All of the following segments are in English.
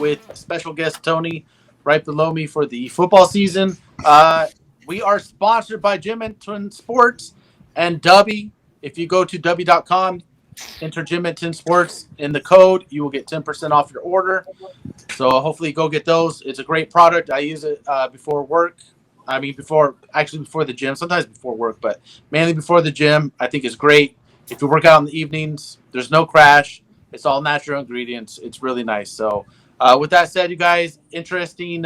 with special guest Tony right below me for the football season. We are sponsored by Gym and Twin Sports and Dubby. If you go to Dubby.com, enter Gym and Twin Sports in the code, you will get 10% off your order. So hopefully go get those. It's a great product. I use it before work. Before the gym, sometimes before work, but mainly before the gym. I think it's great. If you work out in the evenings, there's no crash. It's all natural ingredients. It's really nice. So with that said, you guys, interesting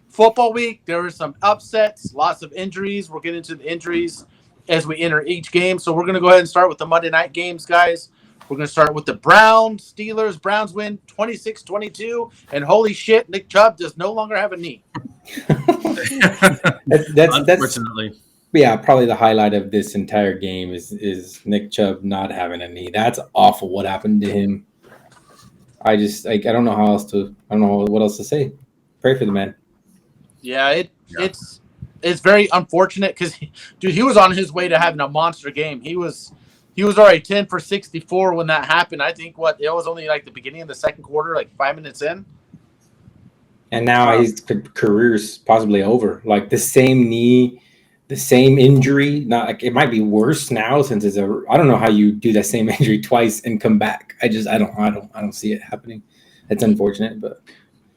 football week. There were some upsets, lots of injuries. We'll get into the injuries as we enter each game. So we're going to go ahead and start with the Monday night games, guys. We're going to start with the Browns. Steelers. Browns win 26-22. And holy shit, Nick Chubb does no longer have a knee. that's unfortunately. Yeah, probably the highlight of this entire game is Nick Chubb not having a knee. That's awful what happened to him. I don't know what else to say. Pray for the man. Yeah, it's very unfortunate because he was on his way to having a monster game. He was already 10 for 64 when that happened. I think it was only like the beginning of the second quarter, like 5 minutes in. And now his career's possibly over. Like the same knee, the same injury. Not like it might be worse now since I don't know how you do that same injury twice and come back. I don't see it happening. It's unfortunate, but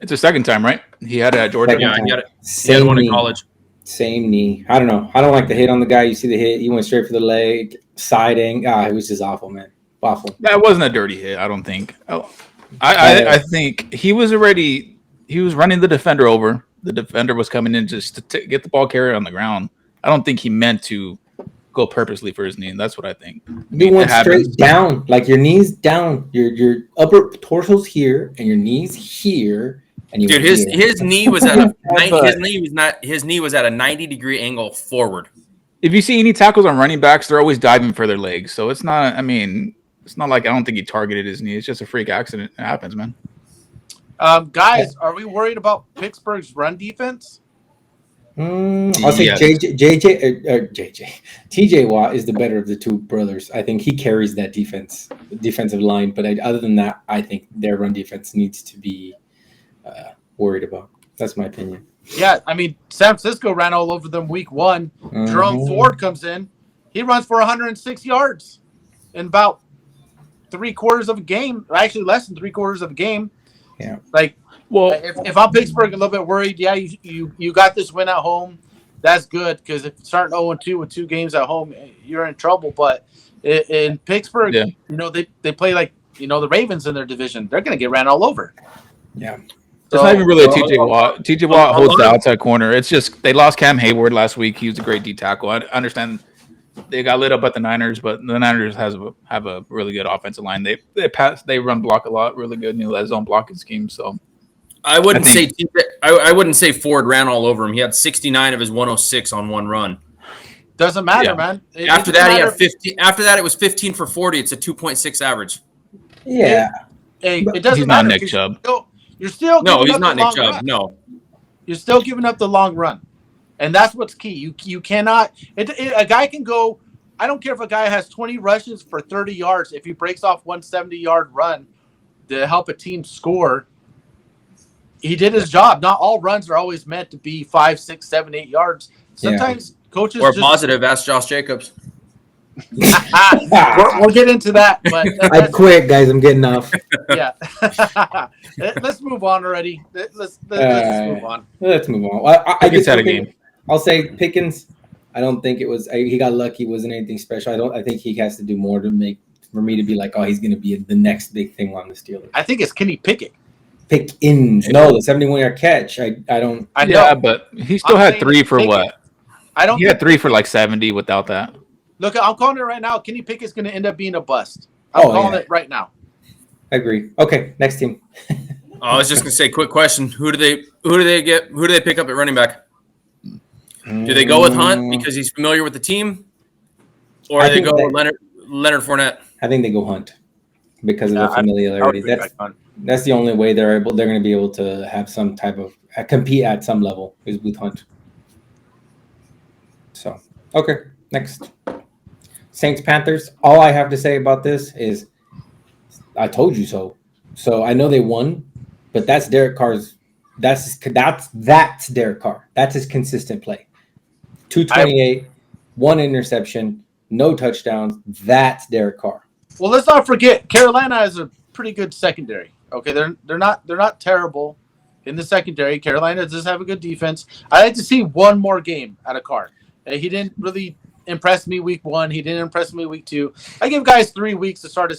it's the second time, right? He had it at Georgia. He had one in college. Same knee. I don't know. I don't like the hit on the guy. You see the hit. He went straight for the leg, siding. It was just awful, man. Awful. That wasn't a dirty hit, I don't think. I think he was running the defender over. The defender was coming in just to get the ball carried on the ground. I don't think he meant to go purposely for his knee. That's what I think. You went straight down, like your knees down. Your upper torso's here and your knees here. And his knee was at his knee was at a 90-degree angle forward. If you see any tackles on running backs, they're always diving for their legs. So it's not. It's not like I don't think he targeted his knee. It's just a freak accident. It happens, man. Guys, are we worried about Pittsburgh's run defense? I'll say TJ Watt is the better of the two brothers. I think he carries that defensive line. But other than that, I think their run defense needs to be worried about. That's my opinion. Yeah, San Francisco ran all over them week one. Mm-hmm. Jerome Ford comes in. He runs for 106 yards in about 3/4 of a game. Or actually, less than 3/4 of a game. Yeah. If I'm Pittsburgh, a little bit worried. Yeah, you got this win at home. That's good because if starting 0-2 with 2 games at home, you're in trouble. But in Pittsburgh, they play like the Ravens in their division. They're going to get ran all over. Yeah. It's not even really a TJ Watt. TJ Watt holds the outside corner. It's just they lost Cam Hayward last week. He was a great D tackle. I understand they got lit up at the Niners, but the Niners have a really good offensive line. They run block a lot, really good. That zone blocking scheme. So I wouldn't say Ford ran all over him. He had 69 of his 106 on one run. Doesn't matter, man. After that, he had 50. After that, it was 15 for 40. It's a 2.6 average. Yeah. It doesn't he's matter. Not Nick Chubb. You're still he's not Nick Chubb. Run. No, you're still giving up the long run, and that's what's key. You cannot. A guy can go. I don't care if a guy has 20 rushes for 30 yards. If he breaks off 170-yard run to help a team score, he did his job. Not all runs are always meant to be 5, 6, 7, 8 yards. Sometimes coaches positive. Ask Josh Jacobs. We'll get into that, but I quit, guys. I'm getting off. Yeah, let's move on already. Let's move on. Let's move on. I guess had a game. I'll say Pickens. I don't think it was. He got lucky. It wasn't anything special. I think he has to do more for me to be like, oh, he's going to be the next big thing on the Steelers. I think it's Kenny Pickett. Pickens. No, the 71-yard catch. I don't. I know. Yeah, but he still had 3 for what? He had 3 for like 70 without that. Look, I'm calling it right now. Kenny Pickett's going to end up being a bust. I'm calling it right now. I agree. Okay, next team. I was just going to say, quick question: Who do they pick up at running back? Do they go with Hunt because he's familiar with the team, or do they go with Leonard Fournette? I think they go Hunt because of the familiarity. That's the only way they're going to be able to have some type of compete at some level is with Hunt. So okay, next. Saints Panthers. All I have to say about this is I told you so. So I know they won, but that's Derek Carr's. That's Derek Carr. That's his consistent play. 228, one interception, no touchdowns. That's Derek Carr. Well, let's not forget Carolina has a pretty good secondary. Okay, they're not terrible in the secondary. Carolina does have a good defense. I'd like to see one more game out of Carr. He didn't really impress me week 1. He didn't impress me week 2. I give guys 3 weeks to start the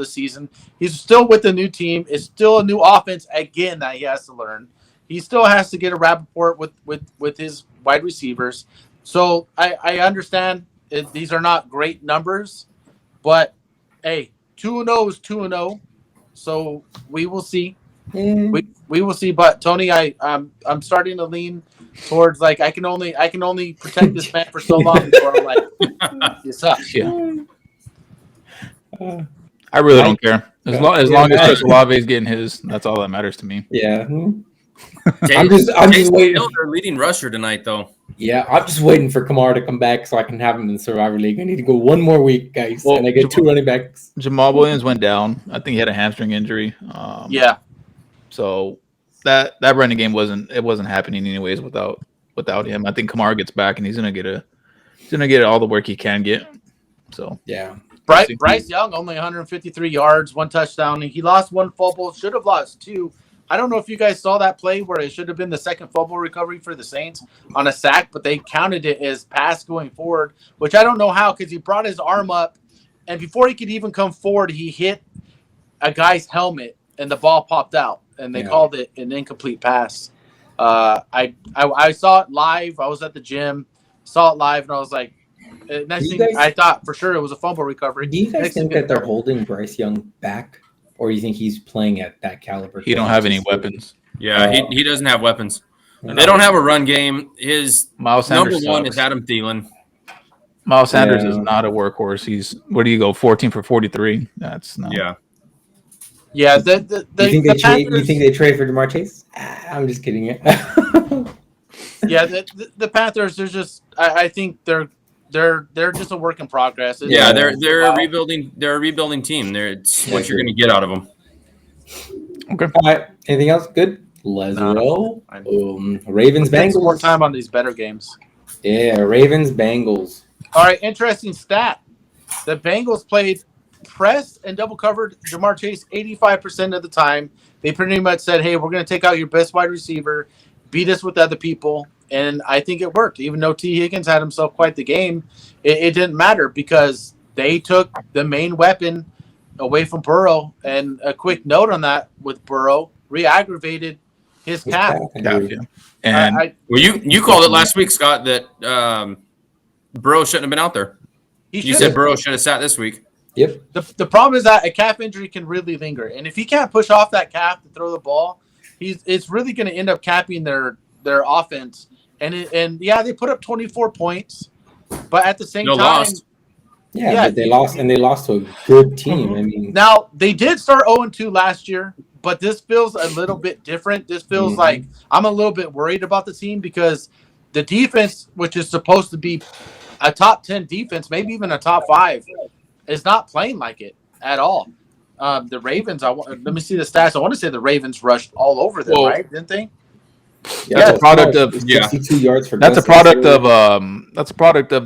season. He's still with the new team. It's still a new offense again that he has to learn. He still has to get a rapport with his wide receivers. So I understand these are not great numbers, but hey, 2-0 is 2-0. So we will see. We will see. But Tony, I'm starting to lean towards like I can only protect this man for so long before I'm like, you suck. Yeah. I really don't care. As long as Chris Olave is getting his, that's all that matters to me. Yeah. I'm just waiting. Their leading rusher tonight, though. Yeah, I'm just waiting for Kamara to come back so I can have him in the Survivor League. I need to go one more week, guys, and I get 2 running backs. Jamal Williams went down. I think he had a hamstring injury. Yeah. So that running game wasn't happening anyways without him. I think Kamara gets back and he's gonna get all the work he can get. So yeah. Bryce Young only 153 yards, 1 touchdown. He lost 1 fumble, should have lost 2. I don't know if you guys saw that play where it should have been the second fumble recovery for the Saints on a sack, but they counted it as pass going forward, which I don't know how because he brought his arm up, and before he could even come forward, he hit a guy's helmet, and the ball popped out, and they called it an incomplete pass. I saw it live. I was at the gym, saw it live, and I was like, I thought for sure it was a fumble recovery. Do you guys think that they're holding Bryce Young back? Or you think he's playing at that caliber? He don't have any weapons. Yeah, he doesn't have weapons. They don't have a run game. His Miles Sanders number 1 sucks. is Adam Thielen. Miles Sanders is not a workhorse. He's where do you go? 14 for 43. That's not. Yeah. Yeah. You think they trade for Jamar Chase? I'm just kidding. Yeah, the Panthers. There's just I think they're just a work in progress. They're a rebuilding. They're a rebuilding team. It's what you're going to get out of them. Okay. All right. Anything else? Good. Let's roll. Ravens Spend some Bengals. more time on these better games. Yeah, Ravens Bengals. All right, interesting stat. The Bengals played press and double covered Jamar Chase 85% of the time. They pretty much said, "Hey, we're going to take out your best wide receiver, beat us with other people." And I think it worked. Even though T. Higgins had himself quite the game, it didn't matter because they took the main weapon away from Burrow. And a quick note on that with Burrow, re-aggravated his calf. And you called it last week, Scott, that Burrow shouldn't have been out there. You said Burrow should have sat this week. Yep. The problem is that a calf injury can really linger. And if he can't push off that calf to throw the ball, it's really going to end up capping their offense. And they put up 24 points, but at the same time, loss. But they lost, and they lost to a good team. I mean, now they did start 0-2 last year, but this feels a little bit different. This feels like I'm a little bit worried about the team because the defense, which is supposed to be a top 10 defense, maybe even a top 5, is not playing like it at all. The Ravens, let me see the stats. I want to say the Ravens rushed all over them, right? Didn't they? That's a product of 62 yards for. That's a product of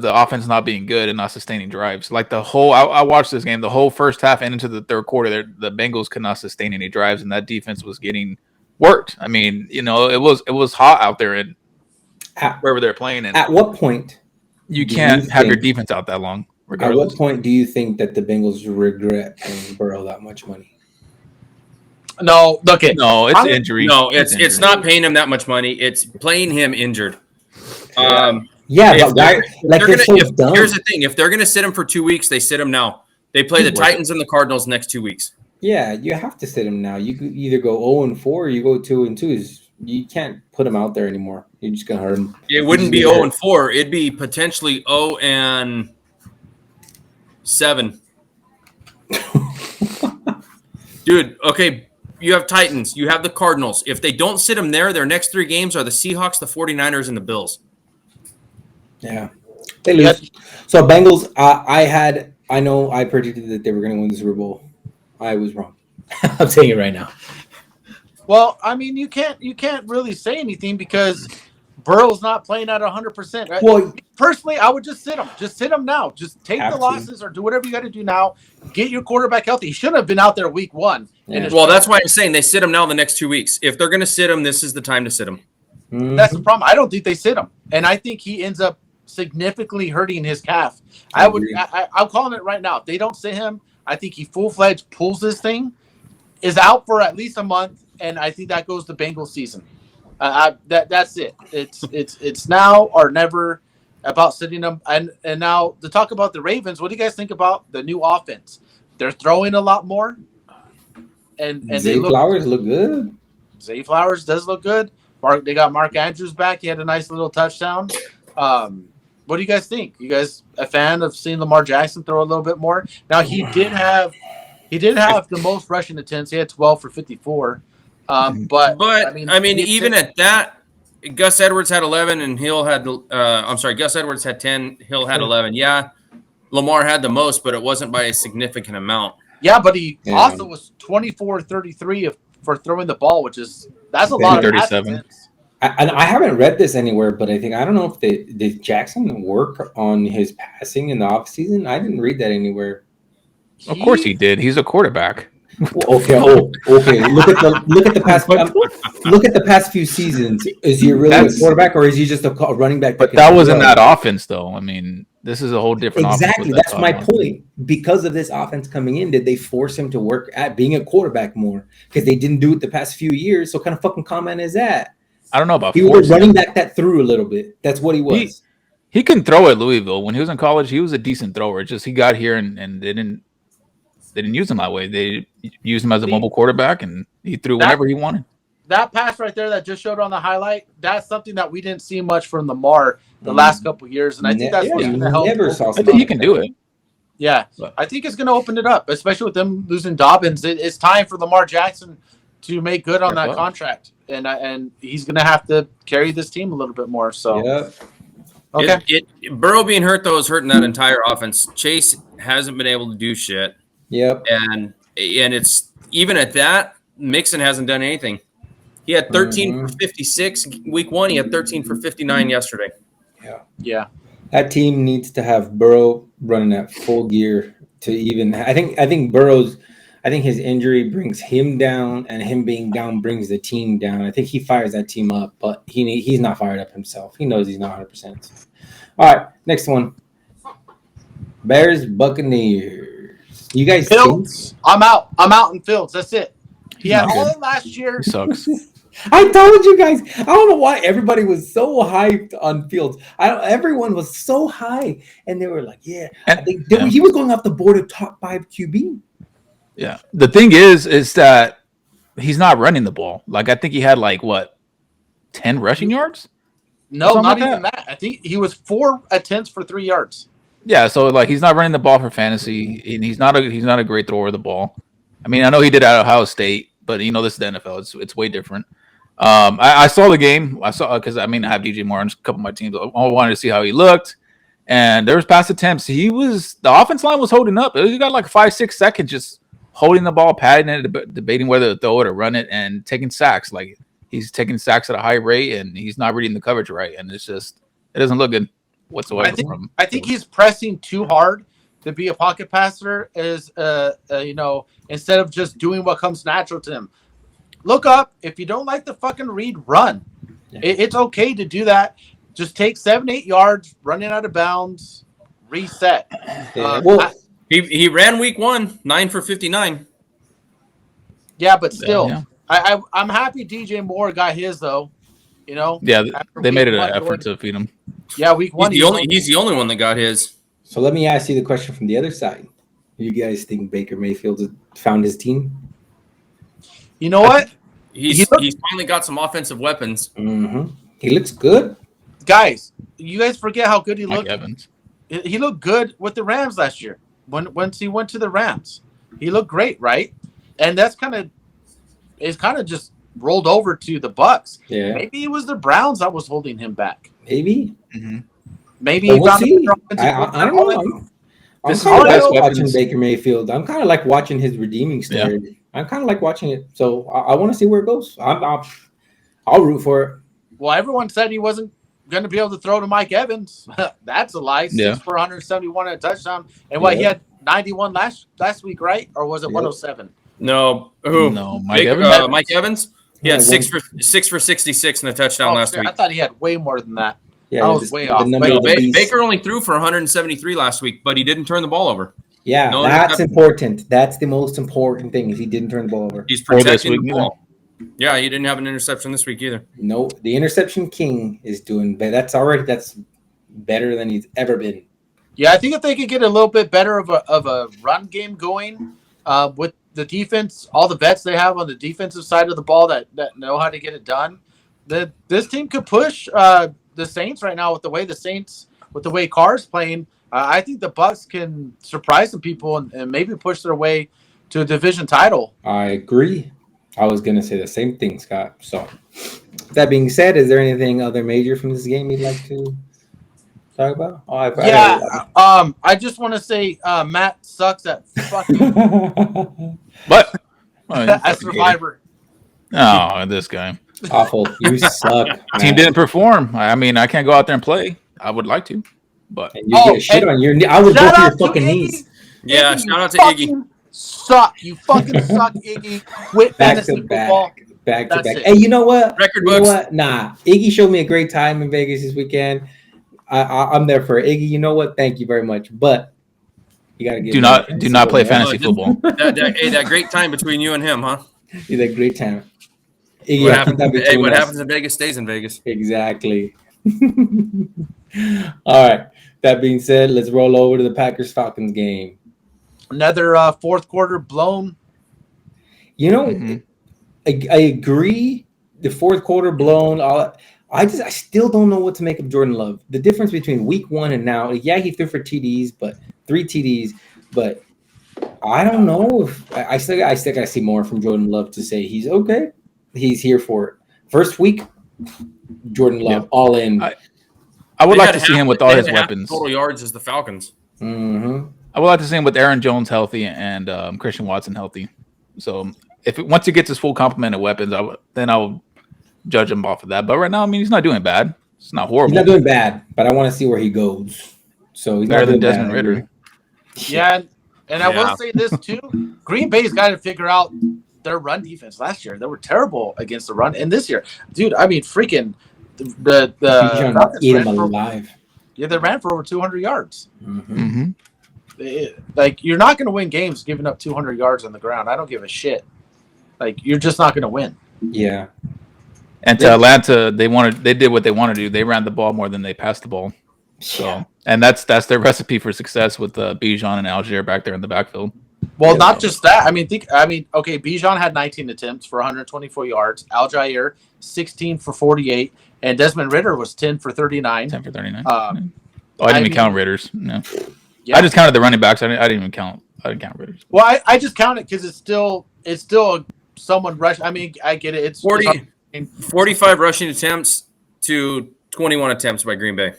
the offense not being good and not sustaining drives. Like I watched this game, the whole first half and into the third quarter, the Bengals could not sustain any drives, and that defense was getting worked. I mean, it was hot out there and wherever they're playing. And at what point you can't have your defense out that long? Regardless. At what point do you think that the Bengals regret paying Burrow that much money? No, look it. No, it's injury. No, it's not paying him that much money. It's playing him injured. But here's the thing: if they're going to sit him for 2 weeks, they sit him now. They play the Titans and the Cardinals next 2 weeks. Yeah, you have to sit him now. You could either go 0-4 or you go 2-2. You can't put him out there anymore. You're just gonna hurt him. It wouldn't be 0-4. It'd be potentially 0-7. Dude, okay. You have Titans. You have the Cardinals. If they don't sit them there, their next 3 games are the Seahawks, the 49ers, and the Bills. Yeah. They lose. So Bengals, I predicted that they were going to win the Super Bowl. I was wrong. I'm saying it right now. Well, I mean, you can't really say anything because Burrow's not playing at 100%. Right? Well, Personally, I would just sit him. Just sit him now. Just take Have the to. losses or do whatever you got to do now. Get your quarterback healthy. He shouldn't have been out there week 1. Yeah. Well, that's why I'm saying they sit him now the next 2 weeks. If they're going to sit him, this is the time to sit him. That's the problem. I don't think they sit him, and I think he ends up significantly hurting his calf. I'm calling it right now. If they don't sit him, I think he full-fledged pulls this thing, is out for at least a month, and I think that goes to Bengals season. That's it. It's now or never about sitting them. And now to talk about the Ravens, what do you guys think about the new offense? They're throwing a lot more, and Zay Flowers look good. Zay Flowers does look good. They got Mark Andrews back. He had a nice little touchdown. What do you guys think? You guys a fan of seeing Lamar Jackson throw a little bit more? Now he did have the most rushing attempts. He had 12 for 54. But I mean, even at that, Gus Edwards had 11 and Hill had. Gus Edwards had 10. Hill had 11. Yeah, Lamar had the most, but it wasn't by a significant amount. Yeah, but he also was 24-33 for throwing the ball, that's a lot of 37. I haven't read this anywhere, but I don't know if did Jackson work on his passing in the offseason? I didn't read that anywhere. Of course he did. He's a quarterback. Okay. Look at the past few seasons. Is he really a quarterback, or is he just a running back? But that wasn't that offense, though. I mean, this is a whole different. Exactly. That's my point. Because of this offense coming in, did they force him to work at being a quarterback more? Because they didn't do it the past few years. So, what kind of fucking comment is that? I don't know about. He was a running back that threw a little bit. That's what he was. He can throw at Louisville. When he was in college, he was a decent thrower. It's just he got here and they didn't use him that way. They used him as a mobile quarterback, and he threw whenever he wanted. That pass right there that just showed on the highlight, that's something that we didn't see much from Lamar the last couple of years, and I think that's what's going to help. I think he can do it. Yeah, I think it's going to open it up, especially with them losing Dobbins. It's time for Lamar Jackson to make good on that contract, and he's going to have to carry this team a little bit more. So, okay. Burrow being hurt though is hurting that entire offense. Chase hasn't been able to do shit. Yep. And it's even at that, Mixon hasn't done anything. He had 13 for 56 week 1. He had 13 for 59 yesterday. Yeah. That team needs to have Burrow running at full gear to even. I think Burrow's. I think his injury brings him down, and him being down brings the team down. I think he fires that team up, but he's not fired up himself. He knows he's not 100%. All right, next one. Bears Buccaneers. You guys Fields. I'm out. I'm out in Fields. That's it. He had all of last year. He sucks. I told you guys. I don't know why everybody was so hyped on Fields. Everyone was so high, and they were like, "Yeah." He was going off the board of top 5 QB. Yeah. The thing is that he's not running the ball. Like I think he had 10 rushing yards. No, not even that. I think he was 4 attempts for 3 yards. Yeah, so he's not running the ball for fantasy, and he's not a great thrower of the ball. I mean, I know he did at Ohio State, but this is the NFL. It's way different. I saw the game. I saw because I have DJ Moore on a couple of my teams. I wanted to see how he looked, and there was pass attempts. The offense line was holding up. He got 5-6 seconds just holding the ball, patting it, debating whether to throw it or run it, and taking sacks. He's taking sacks at a high rate, and he's not reading the coverage right, and it doesn't look good whatsoever. I think he's pressing too hard to be a pocket passer. Instead of just doing what comes natural to him. Look up. If you don't like the fucking read, run. Yeah. It's okay to do that. Just take 7-8 yards, running out of bounds, reset. Yeah. He ran week 1, 9 for 59. Yeah, but still, I'm happy DJ Moore got his though. Yeah, they made it an effort to feed him. Yeah, week 1. He's the only one that got his. So let me ask you the question from the other side. You guys think Baker Mayfield has found his team? You know what? He's finally got some offensive weapons. Mm-hmm. He looks good. Guys, you guys forget how good he looked. Evans. He looked good with the Rams last year. Once he went to the Rams, he looked great, right? And it's kind of just rolled over to the Bucks. Yeah. Maybe it was the Browns that was holding him back. Maybe. Mm-hmm. Maybe he found I don't know. I'm kind of watching Baker Mayfield. I'm kind of watching his redeeming story. I kind of like watching it, so I want to see where it goes. I'll root for it. Well, everyone said he wasn't going to be able to throw to Mike Evans. That's a lie. Yeah. 6 for 171 and a touchdown. And what, he had 91 last week, right? Or was it 107? No. Who? No, Mike Evans. Mike Evans? Yeah, 6 for 66 and a touchdown last week. I thought he had way more than that. Yeah, I was way off. Baker only threw for 173 last week, but he didn't turn the ball over. Yeah, that's important. That's the most important thing. Is he didn't turn the ball over. He's protecting the ball. Yeah, he didn't have an interception this week either. No, the interception king is doing better. That's better than he's ever been. Yeah, I think if they could get a little bit better of a run game going with the defense, all the vets they have on the defensive side of the ball that know how to get it done, this team could push the Saints right now with the way Carr's playing. I think the Bucs can surprise some people and maybe push their way to a division title. I agree. I was going to say the same thing, Scott. So, that being said, is there anything other major from this game you'd like to talk about? I just want to say Matt sucks at fucking But as Survivor. Oh, this guy. Awful. You suck. Team didn't perform. I mean, I can't go out there and play. I would like to, but and you get shit on your knee. I would go for your fucking knees. Yeah, shout out to Iggy. Suck. You fucking suck, Iggy. Quit fantasy football. Back to back. Hey, you know what? Record books. You know what? Nah. Iggy showed me a great time in Vegas this weekend. I'm there for it. Iggy, you know what? Thank you very much. But you gotta get do not play fantasy football. that great time between you and him, huh? He's a great time. Iggy, what happens in Vegas stays in Vegas. Exactly. All right. That being said, let's roll over to the Packers-Falcons game. Another fourth quarter blown. You know, I agree. The fourth quarter blown. I still don't know what to make of Jordan Love. The difference between week 1 and now. Yeah, he threw for TDs, but 3 TDs. But I don't know if I still got to see more from Jordan Love to say he's okay. He's here for it. First week, Jordan Love all in. I would like to see him with all his weapons. Total yards as the Falcons. Mm-hmm. I would like to see him with Aaron Jones healthy and Christian Watson healthy. So once he gets his full complement of weapons, then I'll judge him off of that. But right now, I mean, he's not doing bad. It's not horrible. He's not doing bad, but I want to see where he goes. So he's better not than Desmond Ridder. Yeah, and I will say this too: Green Bay's got to figure out their run defense. Last year, they were terrible against the run, and this year, dude, I mean, freaking the eat him alive. Yeah, they ran for over 200 yards. Mm-hmm. Like, you're not going to win games giving up 200 yards on the ground. I don't give a shit. Like, you're just not going to win. Yeah. And to Atlanta, they did what they want to do. They ran the ball more than they passed the ball. So, and that's their recipe for success with Bijan and Algier back there in the backfield. Well, not just that. Okay, Bijan had 19 attempts for 124 yards. Algier 16 for 48, and Desmond Ridder was 10 for 39. 10 for 39. I didn't even count Ritters. No. Yeah. I just counted the running backs. I didn't even count. I didn't count Ritters. Well, I just count it because it's still someone rush. I mean, I get it. It's 45 rushing attempts to 21 attempts by Green Bay.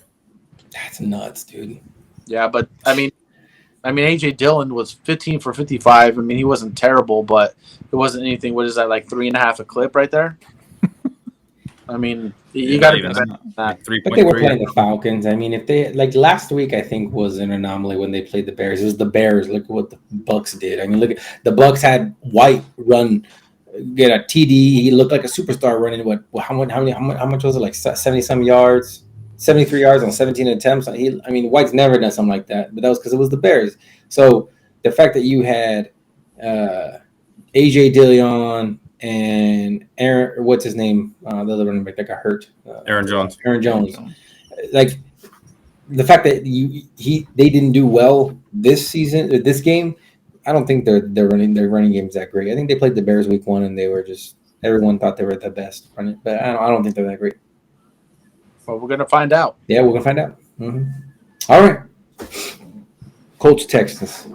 That's nuts, dude. Yeah, but I mean, AJ Dillon was 15 for 55. I mean, he wasn't terrible, but it wasn't anything. What is that, like 3.5 a clip right there? I mean, you got to be better than that. But they were playing the Falcons. I mean, if they last week, I think was an anomaly when they played the Bears. It was the Bears. Look at what the Bucs did. I mean, look at the Bucs had White get a TD. He looked like a superstar running. How much was it? Like 70-some yards. 73 yards on 17 attempts. White's never done something like that, but that was because it was the Bears. So the fact that you had AJ Dillon and Aaron, what's his name? The other running back that got hurt. Aaron Jones. Like the fact that they didn't do well this season, this game. I don't think their running game is that great. I think they played the Bears week 1 and they were just everyone thought they were the best running, but I don't think they're that great. Well, we're gonna find out. Yeah, we're gonna find out. Mm-hmm. All right, Colts Texans.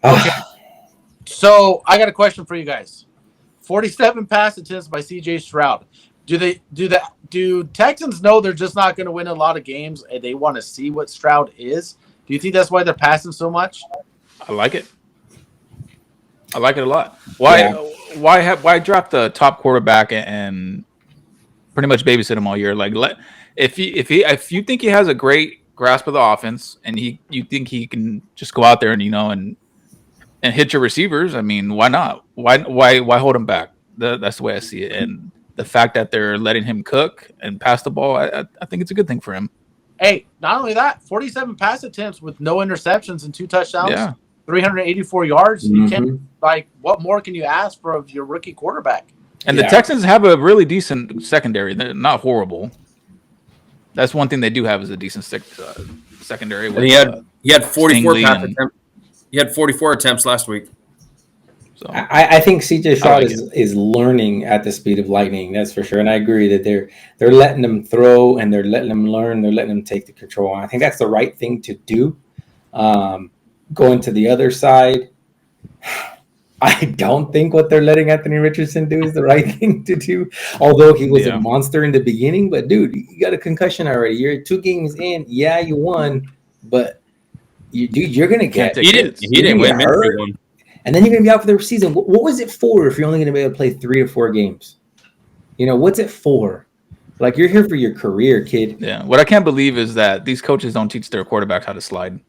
Okay. So I got a question for you guys. 47 pass attempts by C.J. Stroud. Do Texans know they're just not going to win a lot of games and they want to see what Stroud is? Do you think that's why they're passing so much? I like it. I like it a lot. Why? Yeah. Why drop the top quarterback and pretty much babysit him all year? Like, if you think he has a great grasp of the offense and you think he can just go out there and and hit your receivers, I mean, why not? Why hold him back? That's the way I see it. And the fact that they're letting him cook and pass the ball, I think it's a good thing for him. Hey, not only that, 47 pass attempts with no interceptions and 2 touchdowns, Yeah. 384 yards. You can't, Mhm. like, what more can you ask for of your rookie quarterback? And the Texans have a really decent secondary. They're not horrible. That's one thing they do have is a decent secondary. And he had 44 Stingley pass attempts. He had 44 attempts last week. So I think CJ Stroud is learning at the speed of lightning. That's for sure, and I agree that they're letting him throw and they're letting him learn. They're letting him take the control. I think that's the right thing to do. Going to the other side, I don't think what they're letting Anthony Richardson do is the right thing to do. Although he was a monster in the beginning, but dude, you got a concussion already. You're 2 games in. Yeah, you won, but you're gonna get. He didn't win one. And then you're going to be out for the season. What was it for if you're only going to be able to play 3 or 4 games? What's it for? Like, you're here for your career, kid. Yeah. What I can't believe is that these coaches don't teach their quarterbacks how to slide.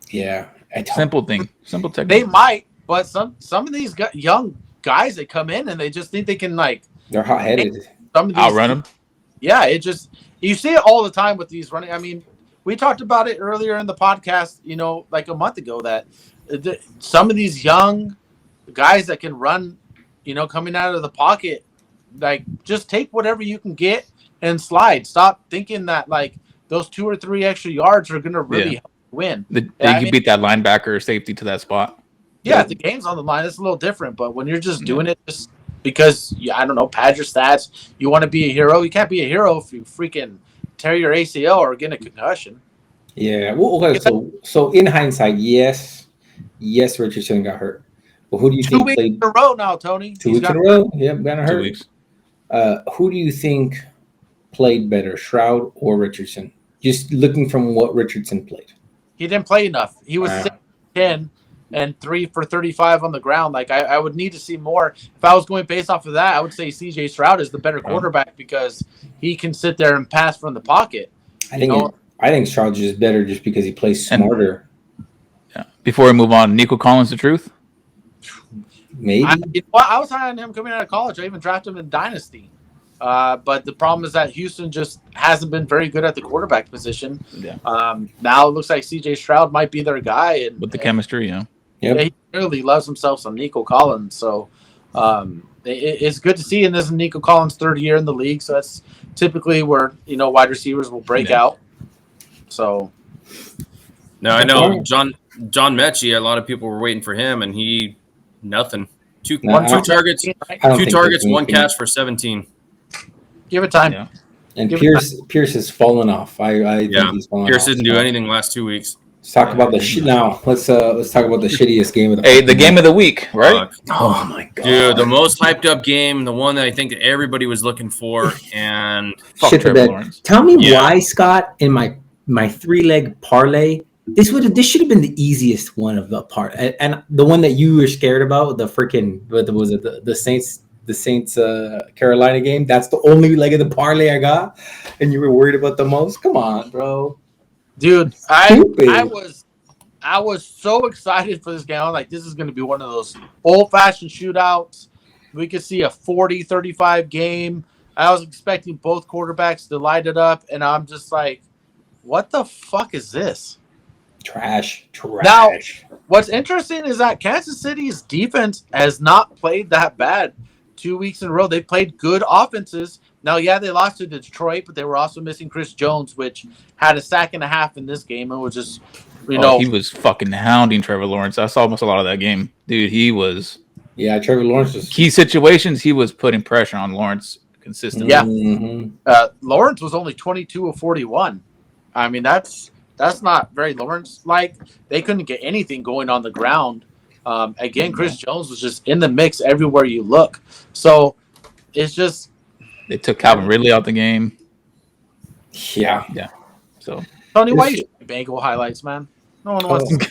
Yeah. Simple thing. Simple technique. They might, but some of these young guys that come in and they just think they can, like... They're hot-headed. Outrun them? Yeah, you see it all the time with these running. I mean, we talked about it earlier in the podcast, like a month ago, that some of these young guys that can run, coming out of the pocket, like, just take whatever you can get and slide. Stop thinking that, like, those 2 or 3 extra yards are going to really help you win. You beat that linebacker or safety to that spot. Yeah, if the game's on the line, it's a little different. But when you're just doing it just because, I don't know, pad your stats, you want to be a hero, you can't be a hero if you freaking tear your ACL or get a concussion. Yeah. Well, so in hindsight, yes, Richardson got hurt. But who do you think 2 weeks in a row now, Tony? 2 weeks in a row? Yep, got hurt. 2 weeks. Who do you think played better, Stroud or Richardson? Just looking from what Richardson played. He didn't play enough. He was 6-10 and 3 for 35 on the ground. Like, I would need to see more. If I was going based off of that, I would say CJ Stroud is the better quarterback because he can sit there and pass from the pocket. I think Stroud's just better just because he plays smarter. Yeah. Before we move on, Nico Collins, the truth? Maybe. I was high on him coming out of college. I even drafted him in Dynasty. But the problem is that Houston just hasn't been very good at the quarterback position. Yeah. Now it looks like CJ Stroud might be their guy. With the chemistry, Yep. Yeah, he really loves himself some Nico Collins. So it's good to see. And this is Nico Collins' 3rd year in the league. So that's typically where, wide receivers will break out. So. No, I know John Mechie, a lot of people were waiting for him, and he nothing. Two targets, 1 catch for 17. Give it time. Yeah. And Pierce has fallen off. I think he's fallen Pierce off. didn't do anything last 2 weeks. Let's talk about the shit now. Let's talk about the shittiest game of the game of the week, right? Oh my god, dude, the most hyped up game, the one that I think that everybody was looking for, and shit the bed. Tell me why, Scott, in my 3-leg parlay, this should have been the easiest one of the part, and the one that you were scared about, the freaking the Saints Carolina game. That's the only leg of the parlay I got, and you were worried about the most. Come on, bro. Dude, I was so excited for this game. I was like, this is going to be one of those old-fashioned shootouts. We could see a 40-35 game. I was expecting both quarterbacks to light it up, and I'm just like, what the fuck is this? Trash. Now, what's interesting is that Kansas City's defense has not played that bad 2 weeks in a row. They played good offenses. Now, yeah, they lost to Detroit, but they were also missing Chris Jones, which had a sack and a half in this game. And was just, he was fucking hounding Trevor Lawrence. I saw almost a lot of that game. Dude, he was. Yeah, Trevor Lawrence was. Key situations, he was putting pressure on Lawrence consistently. Yeah. Mm-hmm. Lawrence was only 22 of 41. I mean, that's not very Lawrence-like. They couldn't get anything going on the ground. Again, Chris Jones was just in the mix everywhere you look. So it's just. They took Calvin Ridley out the game. Yeah. So Tony, why you Bengal highlights, man? No one wants.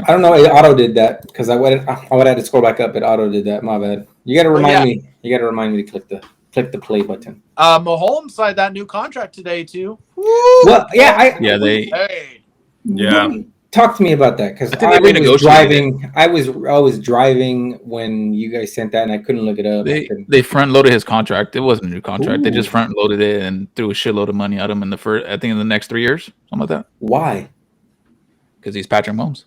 I don't know. It auto did that because I would have to scroll back up. It auto did that. My bad. You got to remind me. You got to remind me to click the play button. Mahomes signed that new contract today too. Well, yeah, Hey. Yeah. Talk to me about that because I think they was renegotiated driving. I was driving when you guys sent that, and I couldn't look it up. They front loaded his contract. It wasn't a new contract. Ooh. They just front loaded it and threw a shitload of money at him in the first. I think in the next 3 years, something like that. Why? Because he's Patrick Mahomes.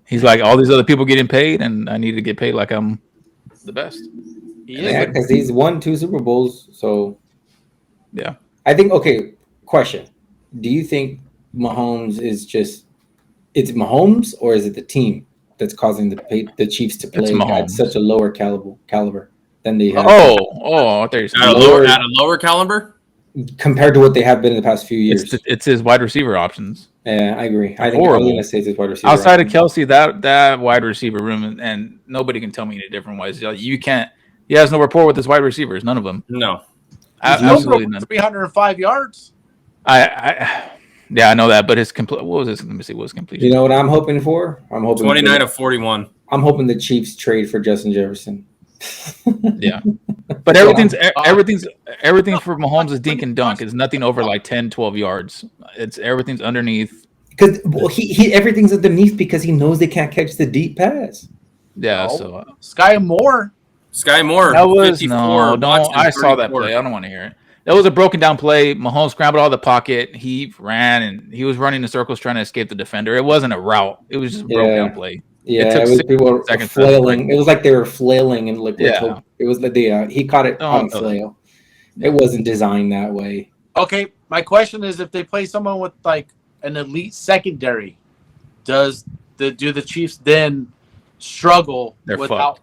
He's like all these other people getting paid, and I need to get paid like I'm the best. Yeah, because he's won 2 Super Bowls. So yeah, I think. Okay, question: do you think Mahomes is it's Mahomes, or is it the team that's causing the Chiefs to play at such a lower caliber than they have? Oh, I thought you said at a lower caliber compared to what they have been in the past few years. It's his wide receiver options. Yeah, I agree. I think I'm going to say it's his wide receiver. Outside of Kelsey, that wide receiver room, and nobody can tell me any different ways. You can't. He has no rapport with his wide receivers. None of them. No. Absolutely none. 305 yards. Yeah, I know that, but his complete. What was this? Let me see. What was completion? You know what I'm hoping for? I'm hoping 29 of 41. I'm hoping the Chiefs trade for Justin Jefferson. Yeah, but everything for Mahomes is dink and dunk. It's nothing over like 10, 12 yards. Everything's underneath. Because he everything's underneath because he knows they can't catch the deep pass. Yeah, Sky Moore. That was no. I saw that play. I don't want to hear it. That was a broken down play. Mahomes scrambled out of the pocket. He ran and he was running in circles trying to escape the defender. It wasn't a route. It was just a broken down play. Yeah, it was people flailing. It was like they were flailing and it was like he caught it on flail. It wasn't designed that way. Okay, my question is, if they play someone with like an elite secondary, do the Chiefs then struggle without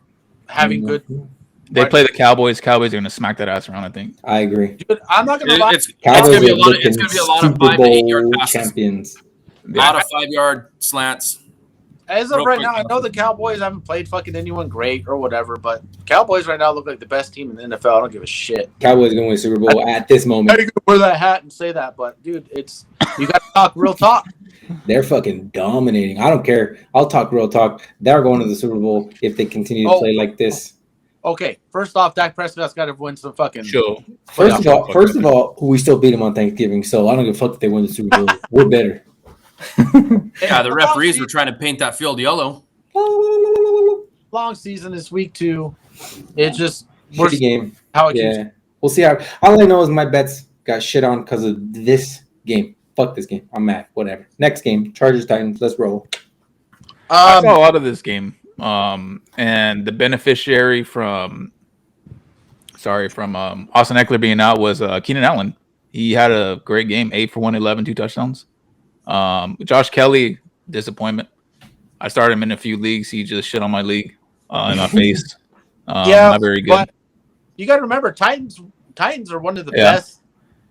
having good? They play the Cowboys. Cowboys are going to smack that ass around, I think. I agree. Dude, I'm not going to lie. It's going to be a lot of 5 to 8 yard passes. Champions. A lot of 5 yard slants. As of right now, I know the Cowboys haven't played fucking anyone great or whatever, but Cowboys right now look like the best team in the NFL. I don't give a shit. Cowboys going to win Super Bowl at this moment. I could wear that hat and say that, but dude, you got to talk real talk. They're fucking dominating. I don't care. I'll talk real talk. They're going to the Super Bowl if they continue to play like this. Okay, first off, Dak Prescott's got to win some fucking. Sure. First of all, we still beat them on Thanksgiving, so I don't give a fuck if they win the Super Bowl. We're better. Yeah, the referees were trying to paint that field yellow. Long season is week 2. It's just shitty game. How it keeps. We'll see how. All I know is my bets got shit on because of this game. Fuck this game. I'm mad. Whatever. Next game, Chargers Titans. Let's roll. I saw a lot of this game. And the beneficiary from Austin Eckler being out was Keenan Allen. He had a great game, 8 for 111, 2 touchdowns. Josh Kelly, disappointment. I started him in a few leagues. He just shit on my league in my face. Not very good. But you got to remember, Titans are one of the best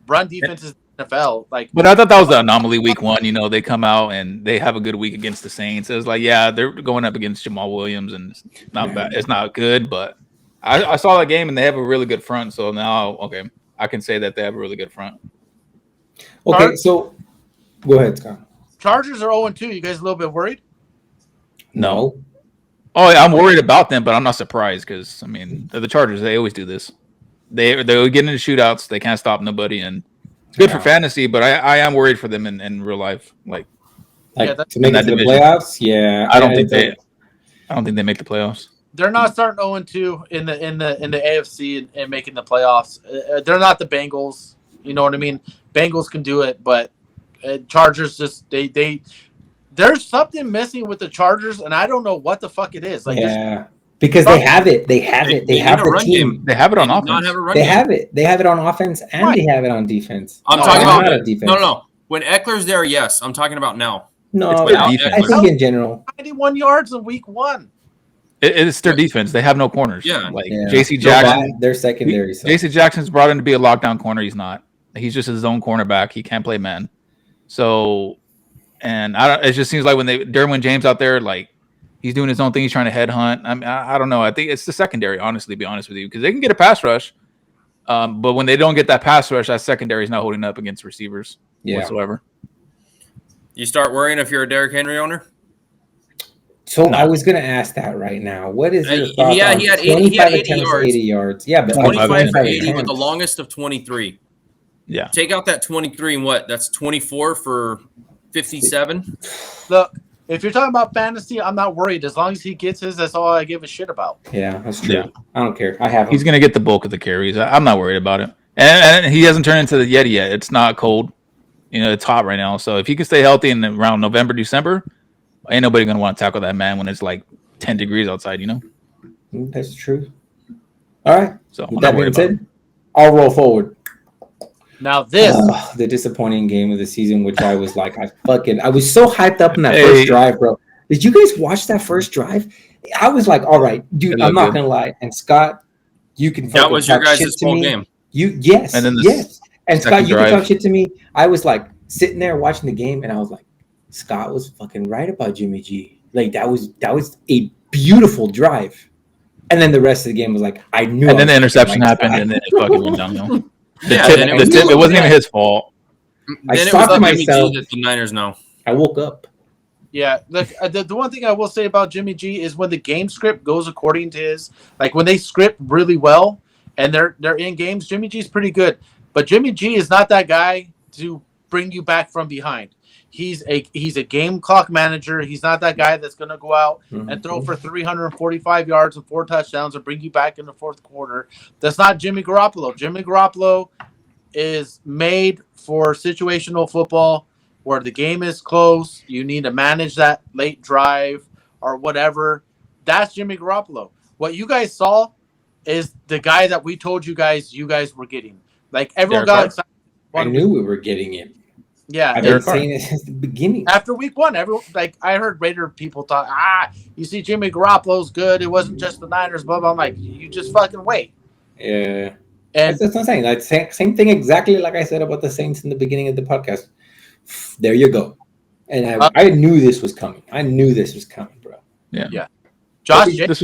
run defenses in the NFL. But I thought that was the anomaly week 1. You know, they come out and they have a good week against the Saints. It was like, they're going up against Jamal Williams, and it's not bad. It's not good, but I saw that game and they have a really good front. So now, I can say that they have a really good front. Okay, so go ahead, Scott. Chargers are 0-2. You guys a little bit worried? No. Oh, I'm worried about them, but I'm not surprised because the Chargers. They always do this. They get into shootouts. They can't stop nobody, and it's good for fantasy. But I am worried for them in real life. To make it to the playoffs. Yeah, I don't think they make the playoffs. They're not starting 0-2 in the AFC and making the playoffs. They're not the Bengals. You know what I mean? Bengals can do it, but Chargers just there's something missing with the Chargers, and I don't know what the fuck it is. Because they have it. They have it. They have the team. They have it on offense. They have it. They have it on offense and they have it on defense. I'm talking about defense. No. When Eckler's there, yes. I'm talking about now. No, I think in general. 91 yards in week 1. It's their defense. They have no corners. Yeah. J.C. Jackson. They're secondary. J.C. Jackson's brought in to be a lockdown corner. He's not. He's just his own cornerback. He can't play man. So, and it just seems like when Derwin James out there, he's doing his own thing. He's trying to headhunt. I don't know. I think it's the secondary, honestly, to be honest with you, because they can get a pass rush. But when they don't get that pass rush, that secondary is not holding up against receivers whatsoever. You start worrying if you're a Derrick Henry owner? So No. I was going to ask that right now. What is your thoughts yeah, on he had 25 80 attempts, yards. 80 yards? Yeah, but 25 for 25 80 with the attempts. longest of 23. Yeah. Take out that 23 and what? That's 24 for 57. Look, if you're talking about fantasy, I'm not worried. As long as he gets his, that's all I give a shit about. Yeah, that's true. Yeah. I don't care. I have him. He's going to get the bulk of the carries. I'm not worried about it. And he hasn't turned into the Yeti yet. It's not cold. It's hot right now. So if he can stay healthy in around November, December, ain't nobody going to want to tackle that man when it's like 10 degrees outside, That's true. All right. So With that being said, I'll roll forward. Now this, the disappointing game of the season, which I was like, I was so hyped up in that first drive, bro. Did you guys watch that first drive? I was like, all right, dude, I'm not gonna lie. And Scott, you can that was your guys' full game. Yes. And Scott, you can talk shit to me. I was like sitting there watching the game, and I was like, Scott was fucking right about Jimmy G. Like that was a beautiful drive. And then the rest of the game was like, I knew. And then the interception happened, and then it fucking went downhill. The tip, it wasn't even his fault. Then it was up myself that the Niners know. I woke up. Yeah, look, the one thing I will say about Jimmy G is when the game script goes according to his, like when they script really well and they're in games, Jimmy G's pretty good. But Jimmy G is not that guy to bring you back from behind. He's a game clock manager. He's not that guy that's going to go out and throw for 345 yards and 4 touchdowns and bring you back in the fourth quarter. That's not Jimmy Garoppolo. Jimmy Garoppolo is made for situational football where the game is close. You need to manage that late drive or whatever. That's Jimmy Garoppolo. What you guys saw is the guy that we told you guys were getting. Like everyone got excited. I knew we were getting it. Yeah, I've been saying it since the beginning. After week 1, everyone I heard Raider people talk. You see, Jimmy Garoppolo's good. It wasn't just the Niners. Blah blah. I'm like, you just fucking wait. Yeah, and that's what I'm saying. Like same thing exactly like I said about the Saints in the beginning of the podcast. There you go. And I knew this was coming. Bro. Yeah. Josh Jacobs.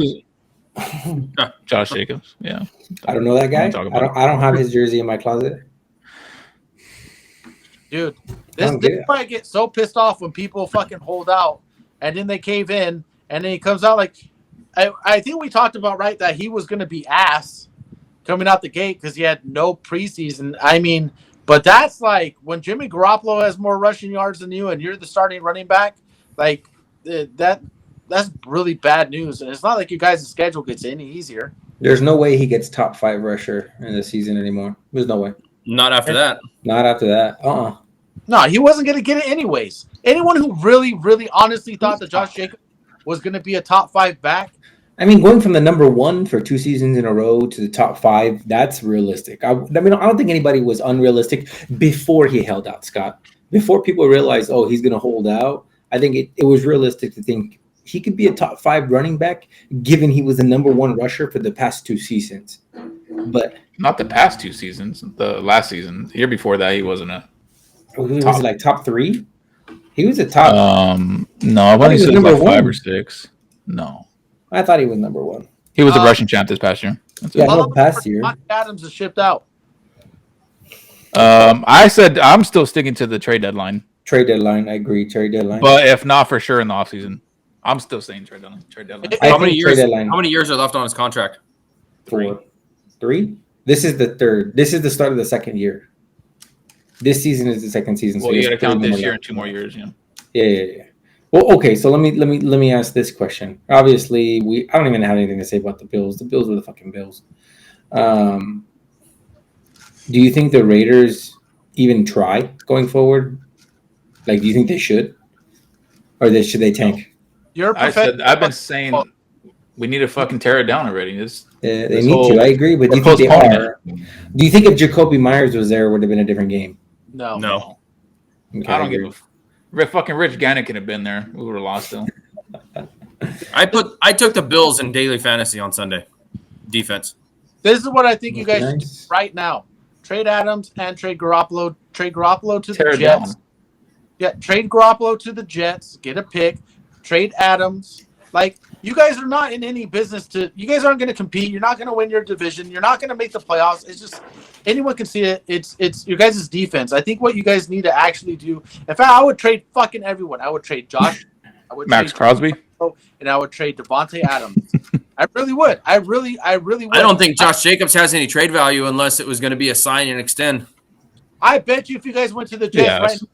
Yeah. I don't know that guy. I don't have his jersey in my closet. Dude, this might get so pissed off when people fucking hold out and then they cave in and then he comes out like I think we talked about that he was going to be ass coming out the gate because he had no preseason. I mean, but that's like when Jimmy Garoppolo has more rushing yards than you and you're the starting running back, like that's really bad news. And it's not like you guys' schedule gets any easier. There's no way he gets top 5 rusher in the season anymore. There's no way. Not after that. Not after that. No, he wasn't going to get it anyways. Anyone who really, really honestly thought that Josh Jacobs was going to be a top 5 back. I mean, going from the number 1 for 2 seasons in a row to the top 5, that's realistic. I don't think anybody was unrealistic before he held out, Scott. Before people realized, he's going to hold out, I think it was realistic to think he could be a top 5 running back given he was the number 1 rusher for the past 2 seasons. But not the past 2 seasons, the last season. The year before that, he wasn't a was it like top 3? He was a top. No, I thought he was number 5 or 6. No, I thought he was number 1. He was a rushing champ this past year. Past year. Adams is shipped out. I said I'm still sticking to the trade deadline. Trade deadline, I agree. Trade deadline. But if not, for sure in the offseason, I'm still saying trade deadline. How many years are left on his contract? 4. 3. This is the 3rd. This is the start of the 2nd year. This season is the 2nd season. Well, you got to count this year and 2 more years. Yeah. Well, okay. So let me ask this question. Obviously, I don't even have anything to say about the Bills. The Bills were the fucking Bills. Do you think the Raiders even try going forward? Like, do you think they should, or should they tank? I've been saying we need to fucking tear it down already. They need to. I agree, but do you think they are? Do you think if Jacoby Myers was there, it would have been a different game? No. Okay, I don't give a fucking Rich Gannon could have been there. We would have lost still. I took the Bills in daily fantasy on Sunday. Defense. This is what I think you guys do right now. Trade Adams and trade Garoppolo. Trade Garoppolo to the Jets. Yeah, trade Garoppolo to the Jets. Get a pick. Trade Adams. Like, you guys are not in any business you guys aren't going to compete. You're not going to win your division. You're not going to make the playoffs. It's just, anyone can see it. It's your guys' defense. I think what you guys need to actually do, in fact, I would trade fucking everyone. I would trade Josh. I would Max Crosby. Garoppolo, and I would trade Devontae Adams. I really would. I really would. I don't think Josh Jacobs has any trade value unless it was going to be a sign and extend. I bet you if you guys went to the Jets right now,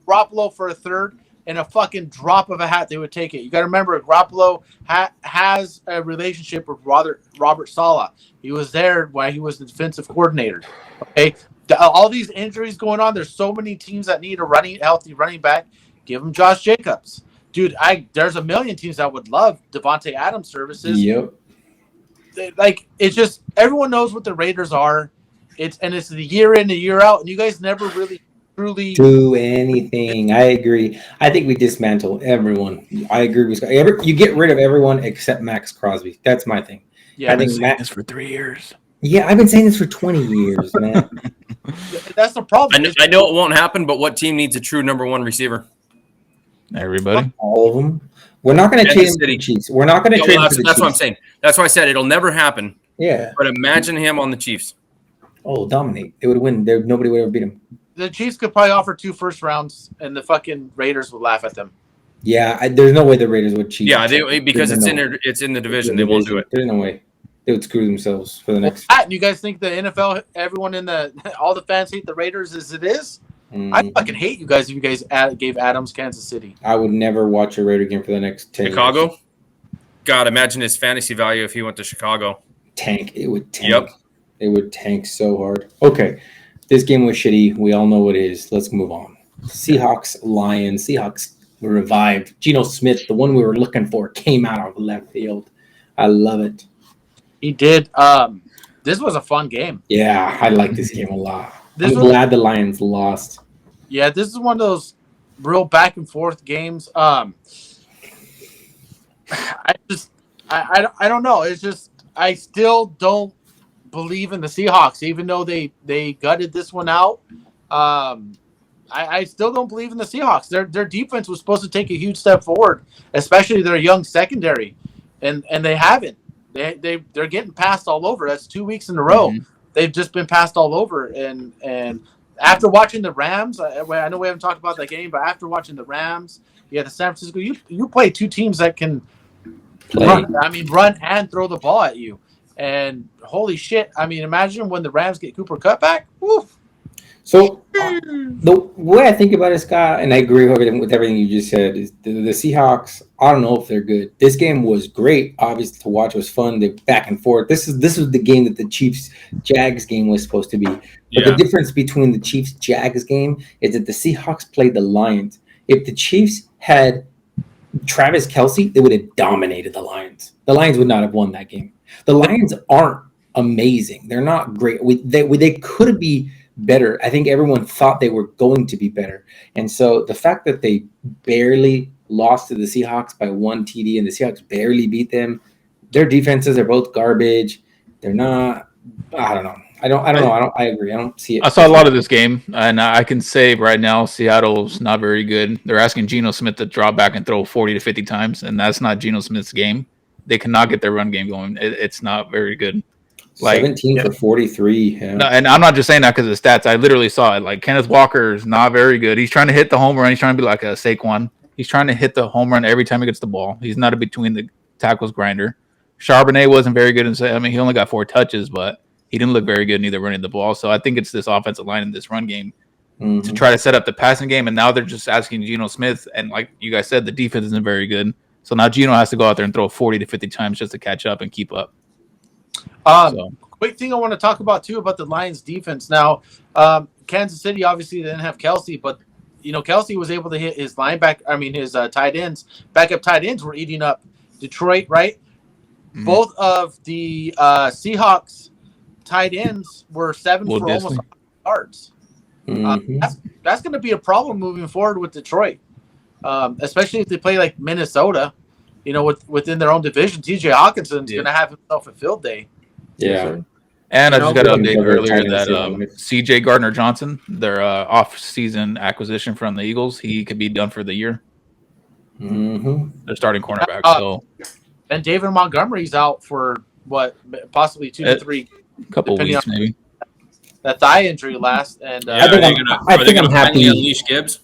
Garoppolo for a third and a fucking drop of a hat, they would take it. You got to remember, Garoppolo has a relationship with Robert Saleh. He was there while he was the defensive coordinator. Okay, all these injuries going on. There's so many teams that need a healthy running back. Give them Josh Jacobs, dude. There's a million teams that would love Devontae Adams services. Yep. It's just everyone knows what the Raiders are. It's the year in and year out, and you guys never really truly do anything. I agree. I think we dismantle everyone. I agree with Scott. You get rid of everyone except Max Crosby. That's my thing. Yeah, I've been saying this for 3 years. Yeah, I've been saying this for 20 years, man. That's the problem. I know it won't happen, but what team needs a true number one receiver? Everybody. All of them. We're not going to trade him for the Chiefs. We're not going to trade him for the Chiefs. That's what I'm saying. That's why I said it'll never happen. Yeah. But imagine him on the Chiefs. Oh, dominate. They would win. Nobody would ever beat him. The Chiefs could probably offer 2 first rounds, and the fucking Raiders would laugh at them. Yeah, there's no way the Raiders would cheat. Yeah, because it's in the division. They won't do it. There's no way. They would screw themselves for the next. And you guys think the NFL, everyone all the fans hate the Raiders as it is? I fucking hate you guys if you guys gave Adams Kansas City. I would never watch a Raider game for the next 10 Chicago? years. God, imagine his fantasy value if he went to Chicago. It would tank. Yep. It would tank so hard. Okay. This game was shitty. We all know what it is. Let's move on. Seahawks, Lions. Seahawks were revived. Geno Smith, the one we were looking for, came out of left field. I love it. He did. This was a fun game. Yeah, I like this game a lot. I'm glad the Lions lost. Yeah, this is one of those real back and forth games. I don't know. It's just I still don't believe in the Seahawks, even though they gutted this one out. I still don't believe in the Seahawks. Their defense was supposed to take a huge step forward, especially their young secondary, and they haven't. They're getting passed all over. That's 2 weeks in a row. Mm-hmm. They've just been passed all over. And after watching the Rams, I know we haven't talked about that game, but after watching the Rams, the San Francisco, you play 2 teams that can run and throw the ball at you. And holy shit, imagine when the Rams get Cooper Kupp back. Woof. So the way I think about it, Scott, and I agree with everything you just said, is the Seahawks, I don't know if they're good. This game was great. Obviously, to watch was fun. They back and forth. This was the game that the Chiefs-Jags game was supposed to be. But the difference between the Chiefs-Jags game is that the Seahawks played the Lions. If the Chiefs had Travis Kelce, they would have dominated the Lions. The Lions would not have won that game. The Lions aren't amazing. They're not great. They could be better. I think everyone thought they were going to be better. And so the fact that they barely lost to the Seahawks by 1 TD and the Seahawks barely beat them, their defenses are both garbage. They're not, I don't know. I agree. I don't see it. I saw a lot of this game, and I can say right now Seattle's not very good. They're asking Geno Smith to drop back and throw 40 to 50 times, and that's not Geno Smith's game. They cannot get their run game going. It's not very good. 17 for 43. Yeah. No, and I'm not just saying that because of the stats. I literally saw it. Like, Kenneth Walker is not very good. He's trying to hit the home run. He's trying to be like a Saquon. He's trying to hit the home run every time he gets the ball. He's not a between the tackles grinder. Charbonnet wasn't very good. He only got 4 touches, but he didn't look very good neither running the ball. So I think it's this offensive line in this run game to try to set up the passing game. And now they're just asking Geno Smith. And like you guys said, the defense isn't very good. So now Geno has to go out there and throw 40 to 50 times just to catch up and keep up. Quick thing I want to talk about too about the Lions defense. Now, Kansas City obviously didn't have Kelce, but Kelce was able to hit his his tight ends. Backup tight ends were eating up Detroit, right? Mm-hmm. Both of the Seahawks tight ends were 7 for almost 100 yards. Mm-hmm. That's going to be a problem moving forward with Detroit, especially if they play like Minnesota. Within their own division, TJ Hawkinson's going to have himself a field day. Yeah. And I just got an update earlier that CJ Gardner-Johnson, their off-season acquisition from the Eagles, he could be done for the year. Mm-hmm. They're starting cornerback. And David Montgomery's out for possibly 2 to 3 couple weeks, maybe. That thigh injury lasts. And I think I'm happy. Unleash Gibbs?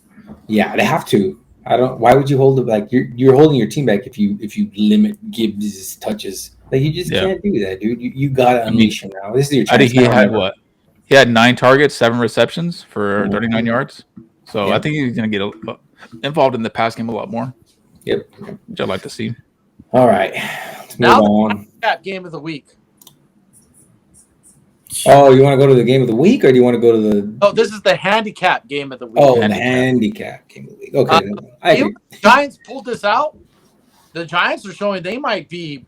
Yeah, they have to. I don't. Why would you hold it back? You're holding your team back if you limit Gibbs' touches. Like you just can't do that, dude. You gotta unleash him now. This is your chance. I think he now or had never. what? He had 9 targets, 7 receptions for Mhm. 39 yards. So Yeah. I think he's going to get involved in the pass game a lot more. Yep. Which I'd like to see. All right. Let's move Now on. that game of the week. Oh, you want to go to the game of the week, or do you want to go to the? Oh, this is the handicap game of the week. Oh, Handicap. the handicap game of the week. Okay, I agree. If the Giants pulled this out, the Giants are showing they might be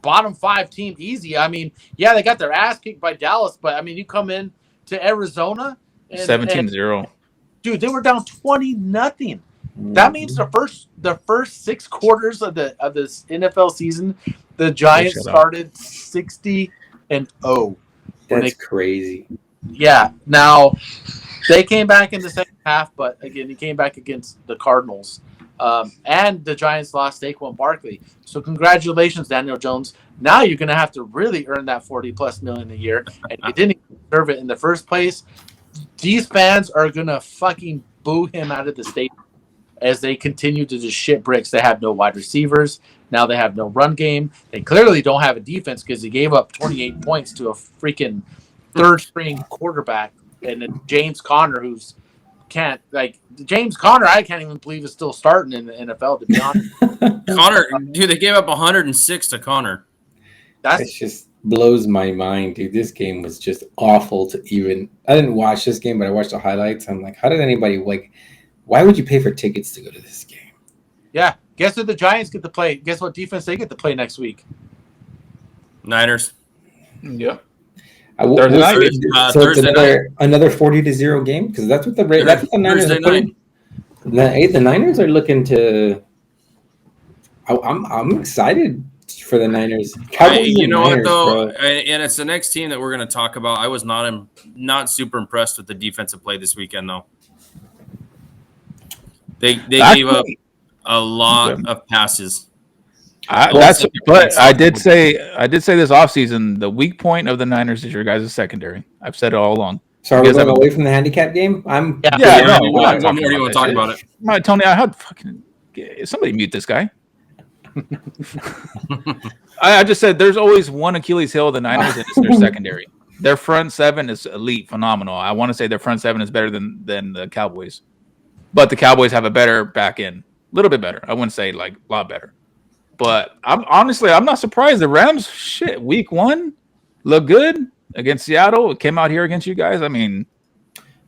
bottom 5 team easy. I mean, yeah, they got their ass kicked by Dallas, but I mean, you come in to Arizona and 17-0. dude, they were down 20-0. That means the first 6 quarters of this NFL season, the Giants started 60-0. That's crazy. Yeah. Now they came back in the second half, but again, he came back against the Cardinals. And the Giants lost Saquon Barkley. So congratulations, Daniel Jones. Now you're going to have to really earn that $40+ million a year, and you didn't deserve it in the first place. These fans are going to fucking boo him out of the stadium as they continue to just shit bricks. They have no wide receivers. Now they have no run game. They clearly don't have a defense because he gave up 28 points to a freaking third-string quarterback, and then James Conner, who's can't like James Conner. I can't even believe is still starting in the NFL. To be honest, Connor, dude, they gave up 106 to Connor. It just blows my mind, dude. This game was just awful to even. I didn't watch this game, but I watched the highlights. I'm like, how did anybody like? Why would you pay for tickets to go to this game? Yeah. Guess who the Giants get to play? Guess what defense they get to play next week? Niners. Yeah. Thursday night. So Thursday it's another 40-0 game because that's what the Niners are putting. The Niners are looking to. I'm excited for the Niners. You know what though, and it's the next team that we're going to talk about. I was not super impressed with the defensive play this weekend though. They gave up a lot of passes. I did say this offseason, the weak point of the Niners is your guys' secondary. I've said it all along. So are we going away from the handicap game? What more do you want to talk about it? Tony, I had fucking somebody mute this guy. I just said there's always one Achilles heel of the Niners, and it's their secondary. Their front seven is elite, phenomenal. I want to say their front seven is better than the Cowboys. But the Cowboys have a better back end. A little bit better. I wouldn't say like a lot better. But I'm not surprised. The Rams, week 1, look good against Seattle. It came out here against you guys. I mean,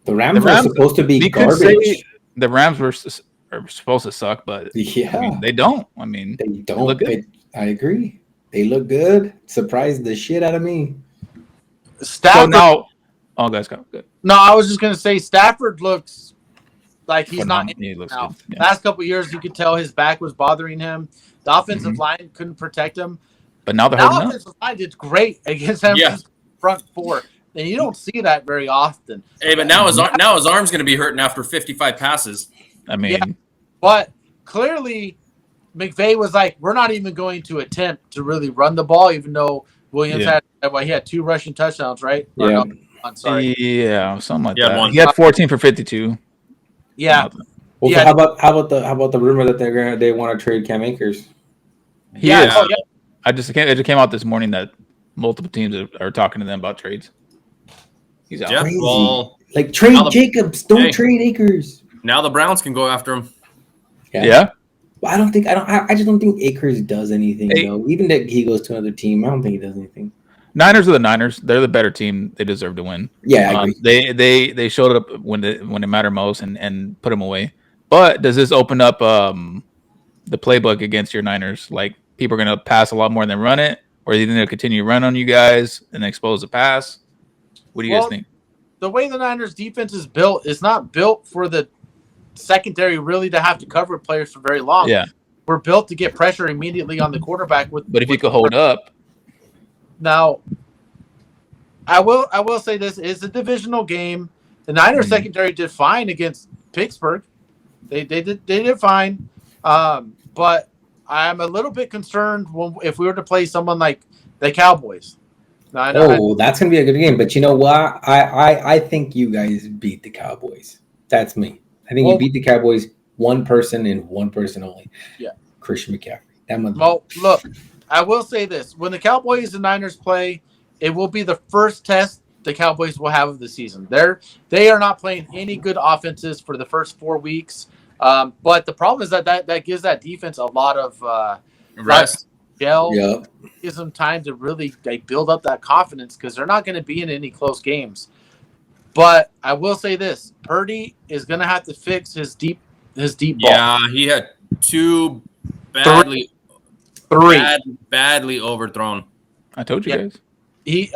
the Rams are supposed to be garbage. The Rams are supposed to suck, but yeah, I mean, they don't. I mean, they don't. Look good. I agree. They look good. Surprised the shit out of me. Stafford. So now, guys, go good. No, I was just gonna say Stafford looks like he's not. He looks now. good. Yeah. Last couple of years, you could tell his back was bothering him. The offensive line couldn't protect him. But now the offensive line did great against him. Front 4, and you don't see that very often. Hey, but now his arm's going to be hurting after 55 passes. I mean, but clearly McVay was like, we're not even going to attempt to really run the ball, even though Williams had 2 rushing touchdowns, right? Yeah. No, I'm sorry. Yeah, something like that. One. He had 14 for 52. Yeah. Well, so how about the rumor that they want to trade Cam Akers? He is. Oh, yeah. It just came out this morning that multiple teams are talking to them about trades. He's out. Yeah, well, like trade Jacobs, don't trade Akers. Now the Browns can go after him. Yeah. I just don't think Akers does anything though. Even that he goes to another team, I don't think he does anything. Niners are the Niners. They're the better team. They deserve to win. Yeah, I agree. They showed up when it mattered most and put them away. But does this open up the playbook against your Niners? Like people are going to pass a lot more than run it, or are they going to continue to run on you guys and expose the pass? What do you guys think? The way the Niners defense is built, it's not built for the secondary really to have to cover players for very long. Yeah, we're built to get pressure immediately on the quarterback. But if you could hold up. Now, I will say this is a divisional game. The Niners secondary did fine against Pittsburgh. They did fine, but I'm a little bit concerned if we were to play someone like the Cowboys. Now, that's gonna be a good game. But you know what? I think you guys beat the Cowboys. That's me. I think you beat the Cowboys one person and one person only. Yeah. Christian McCaffrey. That mother. Well, look, I will say this: when the Cowboys and Niners play, it will be the first test the Cowboys will have of the season. They are not playing any good offenses for the first 4 weeks. But the problem is that gives that defense a lot of Rest. Gives them time to really build up that confidence because they're not going to be in any close games. But I will say this: Purdy is going to have to fix his deep ball. Yeah, he had 2 badly overthrown. I told you guys. The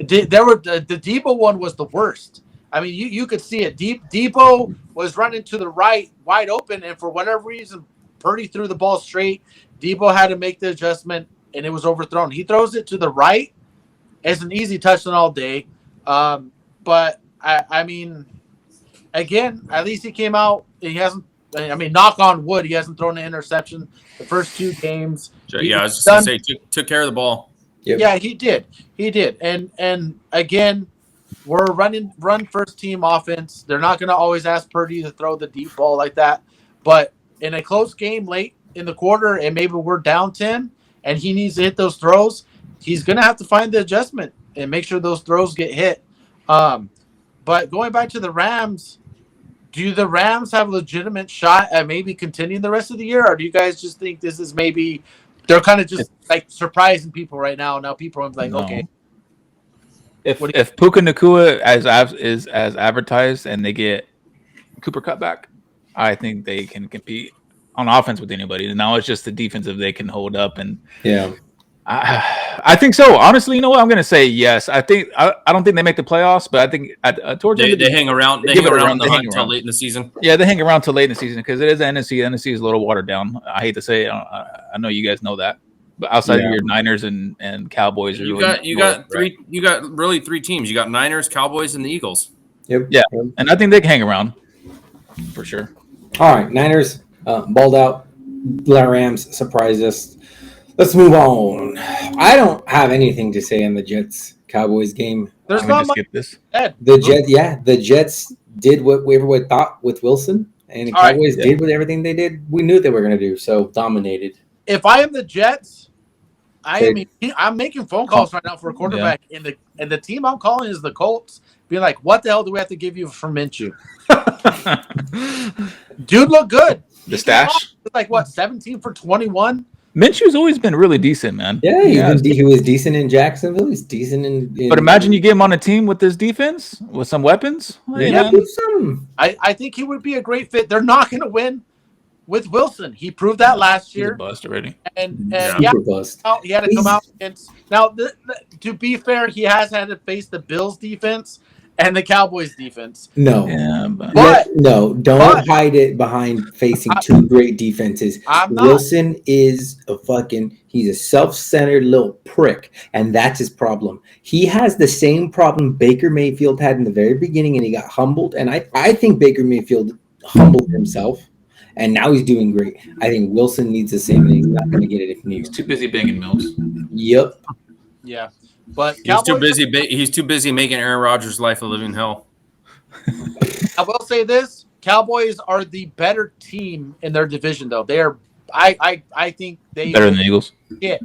Debo one was the worst. I mean, you could see it. Debo was running to the right, wide open, and for whatever reason, Purdy threw the ball straight. Debo had to make the adjustment, and it was overthrown. He throws it to the right. It's an easy touchdown all day. But, I mean, again, at least he came out. He hasn't – I mean, knock on wood, he hasn't thrown an interception the first 2 games. Yeah, I was just going to say, took care of the ball. Yep. Yeah, he did. And again, we're run first team offense. They're not going to always ask Purdy to throw the deep ball like that. But in a close game late in the quarter, and maybe we're down 10, and he needs to hit those throws, he's going to have to find the adjustment and make sure those throws get hit. But going back to the Rams, do the Rams have a legitimate shot at maybe continuing the rest of the year, or do you guys just think this is maybe – they're kind of just surprising people right now. Now people are like, okay. If Puka Nacua is as advertised and they get Cooper Kupp back, I think they can compete on offense with anybody. And now it's just the defensive they can hold up. And I think so. Honestly, you know what? I'm going to say yes. I don't think they make the playoffs, but I think towards they hang around. They hang around until late in the season. Yeah, they hang around till late in the season because it is the NFC. The NFC is a little watered down. I hate to say it. I know you guys know that, but outside of your Niners and Cowboys, you got really 3 teams. You got Niners, Cowboys, and the Eagles. Yep. Yeah, and I think they can hang around for sure. All right, Niners balled out. Rams surprised us. Let's move on. I don't have anything to say on the Jets Cowboys game. There's not much. The Jets did what everyone thought with Wilson, and the Cowboys did with everything they did. We knew they were going to do, so dominated. If I am the Jets, I'm making phone calls right now for a quarterback, and the team I'm calling is the Colts. Being like, what the hell do we have to give you for Minshew? Dude, look good. The stash, like what, 17 for 21. Minshew's always been really decent, man. Yeah, he was decent in Jacksonville. He's decent in But imagine you get him on a team with this defense, with some weapons. I think he would be a great fit. They're not going to win with Wilson. He proved that last year. He's a bust already. And bust. He had to come out against. Now, to be fair, he has had to face the Bills defense and the Cowboys defense. No. Yeah, don't hide it behind facing 2 great defenses. Wilson is he's a self-centered little prick, and that's his problem. He has the same problem Baker Mayfield had in the very beginning, and he got humbled. And I think Baker Mayfield humbled himself, and now he's doing great. I think Wilson needs the same thing. He's not going to get it if he needs. He's too busy banging Mills. Yep. Yeah. But he's too busy. He's too busy making Aaron Rodgers' life a living hell. I will say this: Cowboys are the better team in their division, though. They are. I think they better than the Eagles. Yeah.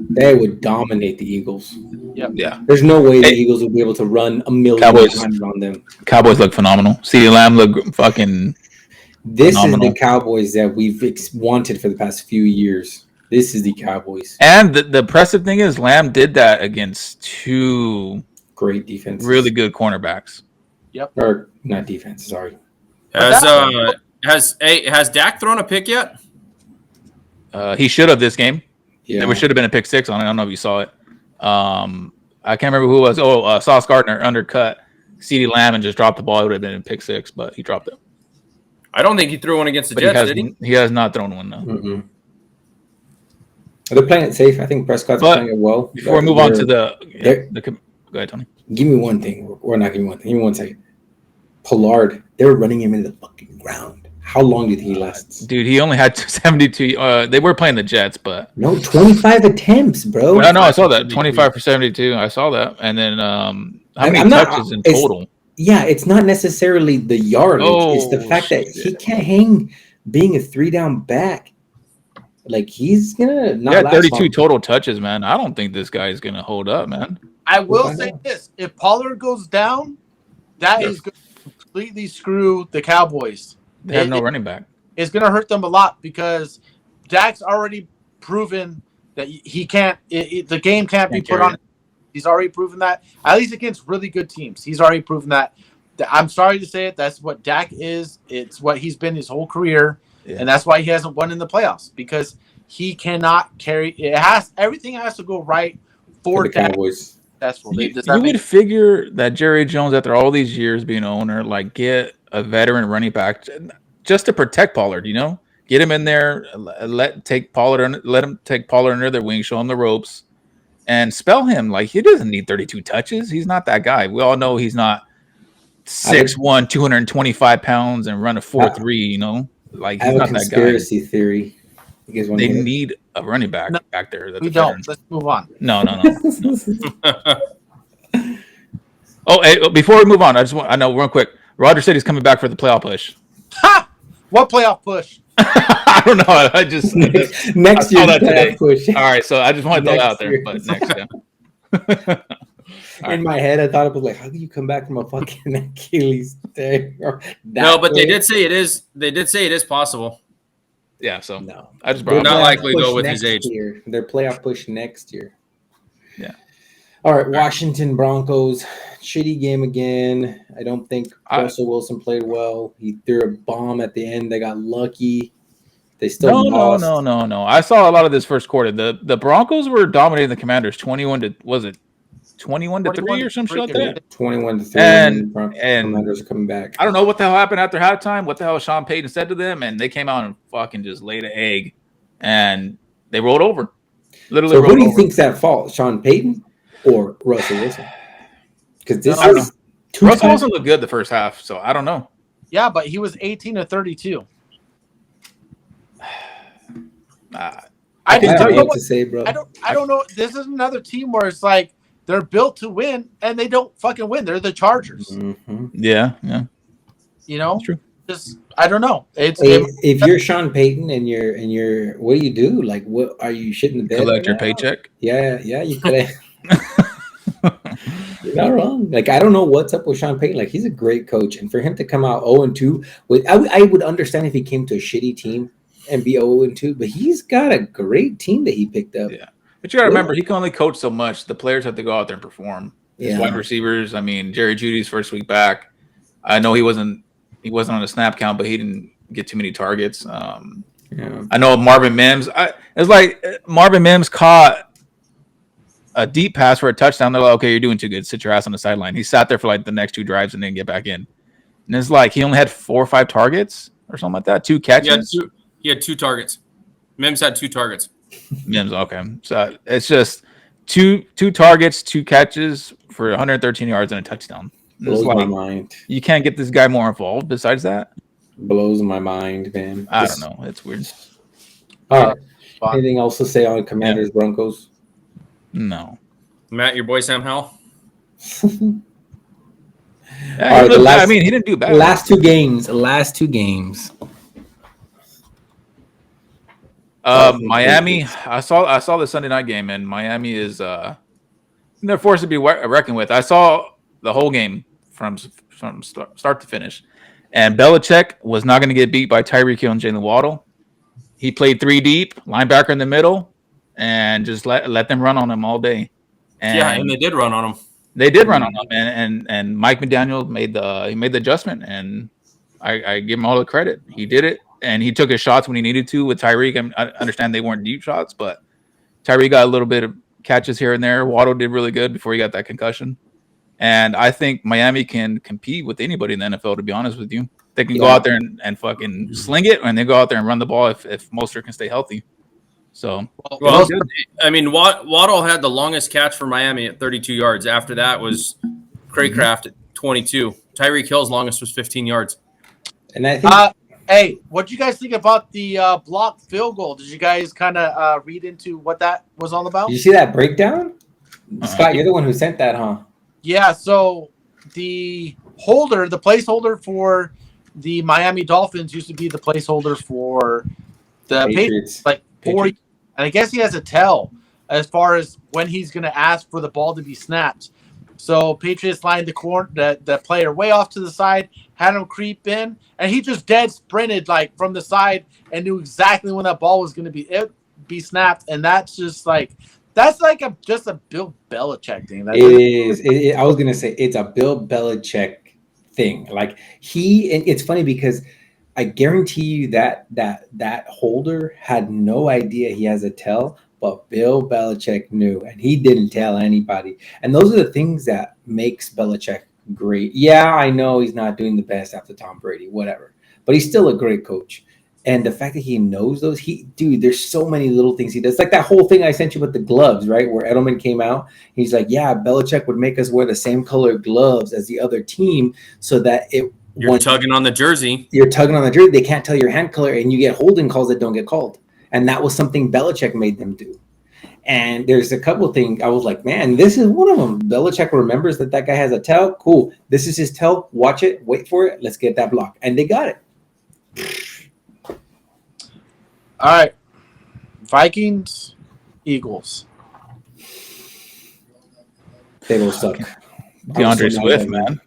They would dominate the Eagles. Yep. Yeah. There's no way the Eagles would be able to run a million times on them. Cowboys look phenomenal. CeeDee Lamb look fucking. This phenomenal. Is the Cowboys that we've wanted for the past few years. This is the Cowboys. And the impressive thing is Lamb did that against 2 great defenses. Really good cornerbacks. Yep. Or not defense, sorry. Has Dak thrown a pick yet? He should have this game. Yeah. There should have been a pick 6 on it. I don't know if you saw it. I can't remember who it was. Sauce Gardner undercut CeeDee Lamb and just dropped the ball. It would have been a pick 6, but he dropped it. I don't think he threw one against the Jets, did he? He has not thrown one, no. Mm-mm. They're playing it safe. I think Prescott's playing it well. Before we move on to go ahead, Tony. Give me one thing. Or not give me one thing. Give me 1 second. Pollard, they're running him into the fucking ground. How long do you think he lasts? Dude, he only had 72. They were playing the Jets, but... No, 25 attempts, bro. No, I saw that. 25 for 72. I saw that. And then how many touches in total? Yeah, it's not necessarily the yardage. It's the Oh, fact that shit. he can't hang being a 3-down back. Like, he's gonna not Yeah, last 32 long. total touches, man. I don't think this guy is gonna hold up, man. I We'll will find say out. this: if Pollard goes down, that is going to completely screw the Cowboys. They have no running back. It's going to hurt them a lot because Dak's already proven that he can't. The game can't be Can't put carry on. it. He's already proven that, at least against really good teams. He's already proven that. I'm sorry to say it. That's what Dak is. It's what he's been his whole career, Yeah. and that's why he hasn't won in the playoffs because he cannot carry. Everything has to go right For for the Dak. Cowboys. Successful. You, Does that you make would figure that Jerry Jones, after all these years being owner, like get a veteran running back just to protect Pollard. You know, get him in there, let him take Pollard under their wing, show him the ropes, and spell him. Like, he doesn't need 32 touches. He's not that guy. We all know he's not 6'1", 225 pounds and run a 4.3. You know, like, I he's have a not that guy. conspiracy theory. You guys want They to hear need a running back No, back there. That's we a veteran. don't. Let's move on. No. it? Oh, hey, before we move on, I know real quick. Roger said he's coming back for the playoff push. Ha! What playoff push? I don't know. I just Next I saw year's that today. playoff push. All right, so I just wanted to throw that out there, Next but year. next, yeah. In my head, I thought it was like, how can you come back from a fucking Achilles tear? No, but they did say it is. They did say it is possible. Yeah, so No. I just brought it Not up. likely, though, with next his age. year. Their playoff push next year. Yeah. All right, Washington Broncos. Shitty game again. I don't think Russell Wilson played well. He threw a bomb at the end. They got lucky. They still lost. No. I saw a lot of this first quarter. The Broncos were dominating the Commanders 21-3 or some shit like that. 21-3. And Commanders are coming back. I don't know what the hell happened after halftime. What the hell Sean Payton said to them, and they came out and fucking just laid an egg, and they rolled over. Literally. So rolled who do you over. think's at fault? Sean Payton or Russell Wilson? Because this I don't is Russell Wilson looked good the first half, so I don't know. Yeah, but he was 18 to 32. I I don't don't know know what to say, bro. I don't know. This is another team where it's like they're built to win and they don't fucking win. They're the Chargers. Mm-hmm. Yeah. You know, That's true. just I don't know. If you're Sean Payton and you're what do you do? Like, what are you shitting the bed? Collect your right now? paycheck. Yeah, you could. You're not wrong. Like, I don't know what's up with Sean Payton. Like, he's a great coach, and for him to come out 0-2, I would understand if he came to a shitty team and be 0-2, but he's got a great team that he picked up. Yeah. But you got to remember, he can only coach so much. The players have to go out there and perform. His wide receivers. I mean, Jerry Judy's first week back. I know he wasn't on a snap count, but he didn't get too many targets. I know Marvin Mims. It's like Marvin Mims caught a deep pass for a touchdown. They're like, okay, you're doing too good. Sit your ass on the sideline. He sat there for like the next 2 drives and then get back in. And it's like he only had 4 or 5 targets or something like that. 2 catches. He had 2 targets. Mims had 2 targets. Mims, okay. So it's just two targets, 2 catches for 113 yards and a touchdown. Blows my mind. You can't get this guy more involved besides that? Blows my mind, man. I don't know. It's weird. All right. Anything else to say on Commanders Broncos? No. Matt, your boy Sam Howell? Yeah, he didn't do bad. Last two games. Miami. I saw the Sunday night game, and Miami is they're forced to be reckoned with. I saw the whole game from start to finish, and Belichick was not going to get beat by Tyreek Hill and Jalen Waddle. He played 3 deep, linebacker in the middle, and just let them run on him all day. And they did run on him. They did run on him, and Mike McDaniel made the adjustment, and I give him all the credit. He did it, and he took his shots when he needed to with Tyreek. I understand they weren't deep shots, but Tyreek got a little bit of catches here and there. Waddle did really good before he got that concussion, and I think Miami can compete with anybody in the NFL. To be honest with you, they can go out there and fucking sling it, and they go out there and run the ball if Mostert can stay healthy. So, well, I mean, Waddle had the longest catch for Miami at 32 yards. After that was Craycraft at 22. Tyreek Hill's longest was 15 yards. And I think, hey, what do you guys think about the blocked field goal? Did you guys kind of read into what that was all about? did you see that breakdown? Scott, you're the one who sent that, huh? Yeah. So the holder, the placeholder for the Miami Dolphins used to be the placeholder for the Patriots, like 4 years. And I guess he has a tell as far as when he's going to ask for the ball to be snapped. So Patriots lined the player way off to the side, had him creep in, and he just dead sprinted like from the side and knew exactly when that ball was going to be snapped. And that's just like just a Bill Belichick thing. It is. I was gonna say it's a Bill Belichick thing. Like and it's funny because I guarantee you that holder had no idea he has a tell, but Bill Belichick knew, and he didn't tell anybody. And those are the things that makes Belichick great. Yeah, I know he's not doing the best after Tom Brady, whatever, but he's still a great coach. And the fact that he knows those, there's so many little things he does. Like that whole thing I sent you with the gloves, right? Where Edelman came out. He's like, yeah, Belichick would make us wear the same color gloves as the other team so that you're tugging on the jersey. You're tugging on the jersey. They can't tell your hand color, and you get holding calls that don't get called. And that was something Belichick made them do. And there's a couple things I was like, man, this is one of them. Belichick remembers that guy has a tell. Cool. This is his tell. Watch it. Wait for it. Let's get that block. And they got it. All right. Vikings, Eagles. They will suck. DeAndre Swift, man.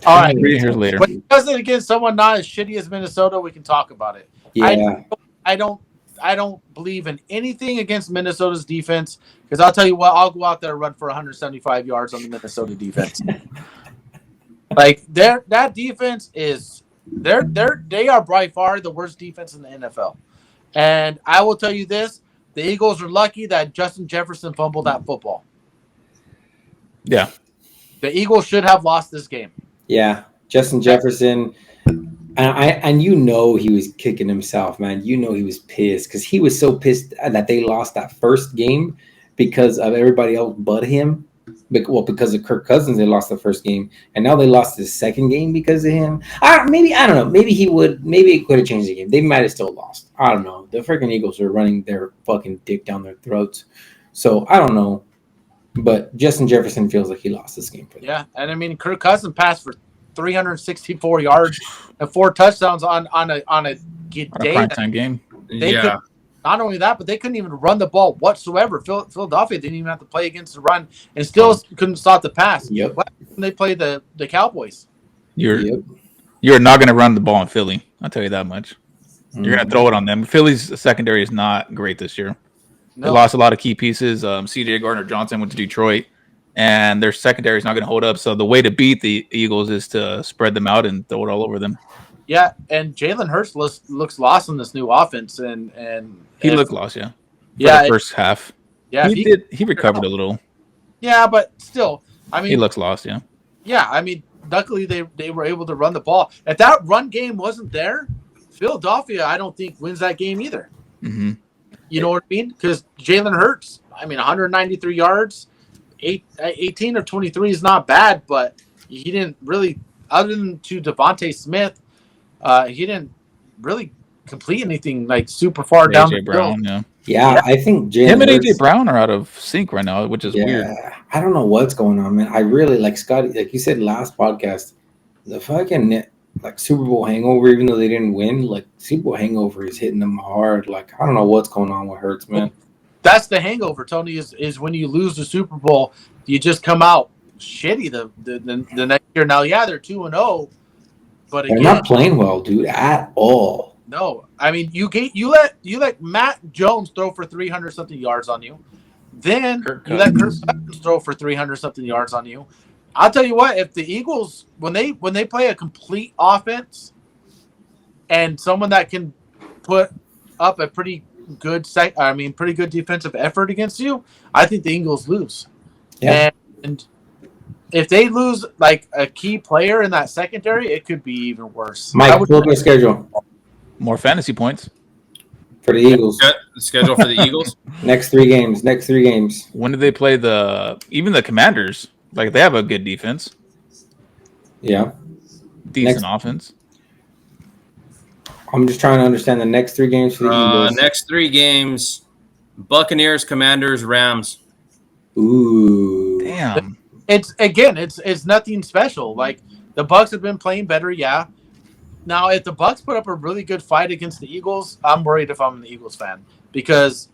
All right. 3 years later. When it does it against someone not as shitty as Minnesota, we can talk about it. Yeah. I don't believe in anything against Minnesota's defense because I'll tell you what, I'll go out there and run for 175 yards on the Minnesota defense. Like that defense is they are by far the worst defense in the NFL. And I will tell you this, the Eagles are lucky that Justin Jefferson fumbled that football. Yeah. The Eagles should have lost this game. Yeah. Justin Jefferson, and he was kicking himself, man. He was pissed because he was so pissed that they lost that first game because of everybody else but him. Well, because of Kirk Cousins, they lost the first game, and now they lost the second game because of him. I don't know. Maybe it could have changed the game. They might have still lost. I don't know. The freaking Eagles are running their fucking dick down their throats. So I don't know. But Justin Jefferson feels like he lost this game for them. Yeah, and I mean Kirk Cousins passed for 364 yards and 4 touchdowns on a primetime game. Not only that, but they couldn't even run the ball whatsoever. Philadelphia didn't even have to play against the run and still couldn't stop the pass. Yep. When they played the Cowboys. You're not going to run the ball in Philly. I'll tell you that much. You're going to throw it on them. Philly's secondary is not great this year. No. They lost a lot of key pieces. C.J. Gardner-Johnson went to Detroit, and their secondary is not going to hold up. So the way to beat the Eagles is to spread them out and throw it all over them. Yeah, and Jalen Hurts looks lost in this new offense, and he looked lost, For the first half. Yeah, he recovered a little. Yeah, but still, I mean, he looks lost. Yeah. Yeah, I mean, luckily they were able to run the ball. If that run game wasn't there, Philadelphia, I don't think wins that game either. Mm-hmm. You know what I mean? Because Jalen Hurts, 193 yards, 18 of 23 is not bad, but he didn't really, other than to Devontae Smith. He didn't really complete anything like super far down the Brown, field. Yeah, I think him and AJ Brown are out of sync right now, which is weird. I don't know what's going on, man. I really like Scotty, like you said last podcast, the fucking Super Bowl hangover, even though they didn't win, like Super Bowl hangover is hitting them hard. Like I don't know what's going on with Hurts, man. That's the hangover, Tony. Is when you lose the Super Bowl, you just come out shitty the next year. Now, they're 2-0. But again, they're not playing well, dude, at all. No, I mean you let Matt Jones throw for 300 something yards on you, then you let Kirk Cousins throw for 300 something yards on you. I'll tell you what, if the Eagles when they play a complete offense and someone that can put up a pretty good defensive effort against you, I think the Eagles lose. Yeah. And if they lose like a key player in that secondary, it could be even worse. Mike, pull up the schedule. More fantasy points for the Eagles. The schedule for the Eagles. Next three games. When do they play even the Commanders? Like they have a good defense. Yeah. Decent offense. I'm just trying to understand the next 3 games for the Eagles. Next 3 games: Buccaneers, Commanders, Rams. Ooh. Damn. it's nothing special. Like the Bucks have been playing better, yeah. Now, if the Bucks put up a really good fight against the Eagles, I'm worried if I'm an Eagles fan because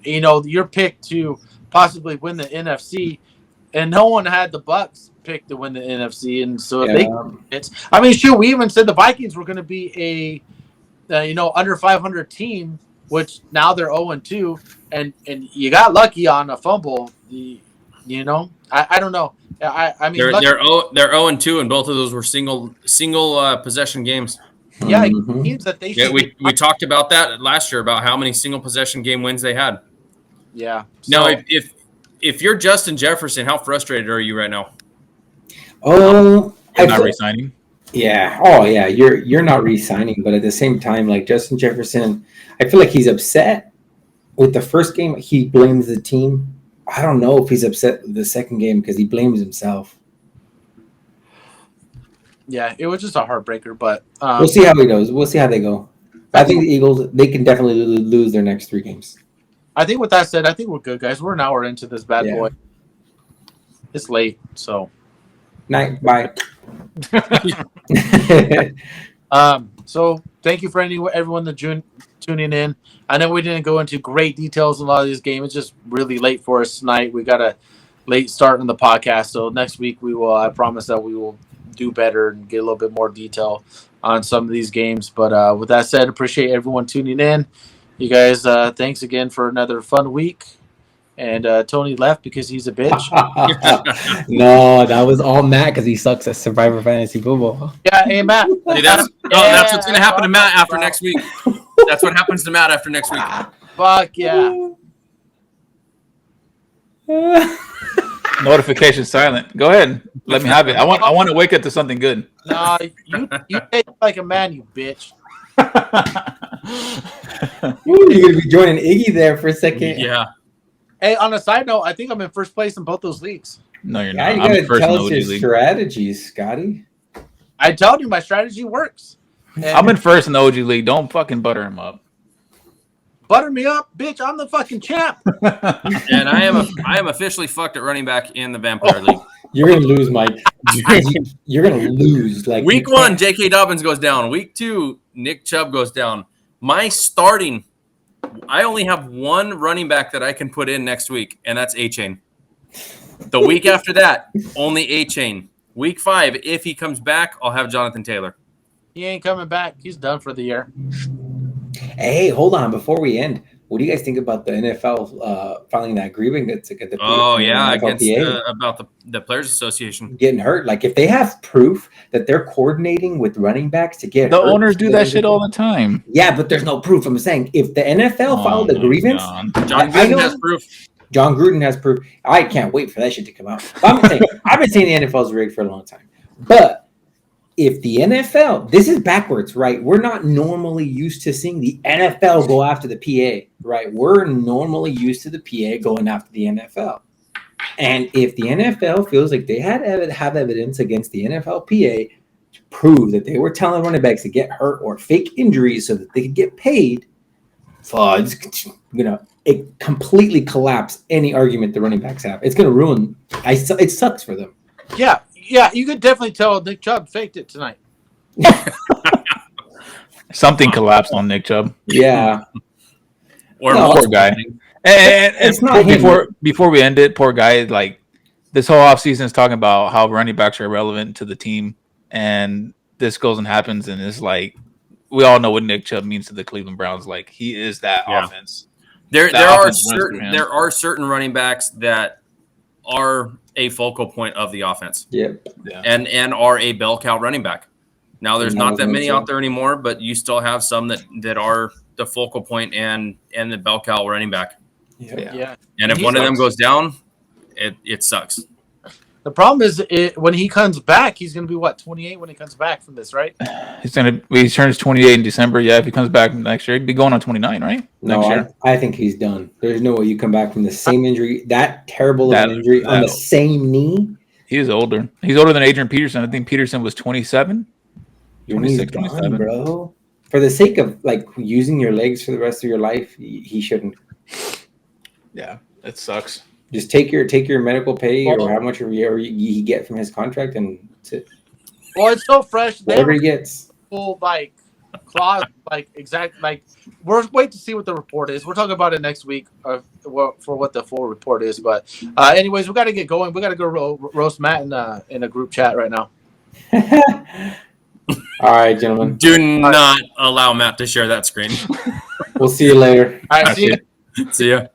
your pick to possibly win the NFC, and no one had the Bucks pick to win the NFC, and so shoot, we even said the Vikings were going to be a under 500 team, which now they're 0-2, and you got lucky on a fumble. I don't know. I mean, they're 0-2, and both of those were single possession games. Yeah, it seems that they should. We talked about that last year about how many single possession game wins they had. Yeah. Now, if you're Justin Jefferson, how frustrated are you right now? Oh, You're not re-signing. Yeah. Oh, yeah. You're not re-signing, but at the same time, like Justin Jefferson, I feel like he's upset with the first game. He blames the team. I don't know if he's upset with the second game because he blames himself. Yeah, it was just a heartbreaker, but we'll see how he goes. We'll see how they go. I think the Eagles, they can definitely lose their next 3 games. I think with that said, I think we're good, guys. We're an hour into this bad boy. It's late, so. Night. Bye. So thank you for everyone that tuning in. I know we didn't go into great details in a lot of these games. It's just really late for us tonight. We got a late start on the podcast, so next week we will. I promise that we will do better and get a little bit more detail on some of these games. But with that said, appreciate everyone tuning in. You guys, thanks again for another fun week. And Tony left because he's a bitch. No, that was all Matt because he sucks at Survivor Fantasy Football. Yeah, hey Matt. See, that's what's going to happen to Matt after next week. That's what happens to Matt after next week. Fuck yeah. Notification silent. Go ahead. Let me have it. I want to wake up to something good. No, you take like a man, you bitch. You're gonna be joining Iggy there for a second. Yeah. Hey, on a side note, I think I'm in first place in both those leagues. No, you're Yeah, not. you gotta tell us your strategies, Scotty. I told you my strategy works. And I'm in first in the OG league. Don't fucking butter him up. Butter me up, bitch. I'm the fucking champ. And I am officially fucked at running back in the Vampire League. You're gonna lose, Mike. You're gonna lose. Like Week 1, J.K. Dobbins goes down. Week 2, Nick Chubb goes down. My starting, I only have one running back that I can put in next week, and that's A-Chain. The week after that, only A-Chain. Week 5, if he comes back, I'll have Jonathan Taylor. He ain't coming back. He's done for the year. Hey, hold on. Before we end, what do you guys think about the NFL filing that agreement to get the about the Players Association getting hurt? Like, if they have proof that they're coordinating with running backs to get the hurt, owners do that shit all the time. Yeah, but there's no proof. I'm saying if the NFL filed a grievance, John Gruden has proof. John Gruden has proof. I can't wait for that shit to come out. I've been saying the NFL's rigged for a long time, but if the NFL, this is backwards, right? We're not normally used to seeing the NFL go after the PA, right? We're normally used to the PA going after the NFL. And if the NFL feels like they have evidence against the NFL PA to prove that they were telling running backs to get hurt or fake injuries so that they could get paid, it completely collapse any argument the running backs have. It's going to ruin. It sucks for them. Yeah, you could definitely tell Nick Chubb faked it tonight. Something collapsed on Nick Chubb. Yeah. Poor guy. And it's not before we end it, poor guy, like this whole offseason is talking about how running backs are irrelevant to the team. And this goes and happens, and it's like we all know what Nick Chubb means to the Cleveland Browns. Like he is that offense. There are certain running backs that are a focal point of the offense. Yeah. And are a bell cow running back. Now there's not that many out there anymore, but you still have some that are the focal point and the bell cow running back. Yeah. And if one of them goes down, it sucks. The problem is when he comes back, he's going to be 28 when he comes back from this, right? He turns 28 in December. Yeah, if he comes back next year, he'd be going on 29, right? No, next year. I think he's done. There's no way you come back from the same injury, that terrible of an injury on the same knee. He's older. He's older than Adrian Peterson. I think Peterson was 27. Your knee's done, 27, bro. For the sake of like using your legs for the rest of your life, he shouldn't. Yeah, it sucks. Just take your medical pay or how much you get from his contract, and that's it. Well, it's so fresh. They Whatever have he gets. full clause, exact. We're wait to see what the report is. We're talking about it next week for what the full report is. But anyways, we got to get going. We got to go roast Matt in a group chat right now. All right, gentlemen. Do not allow Matt to share that screen. We'll see you later. All right, see you. See ya.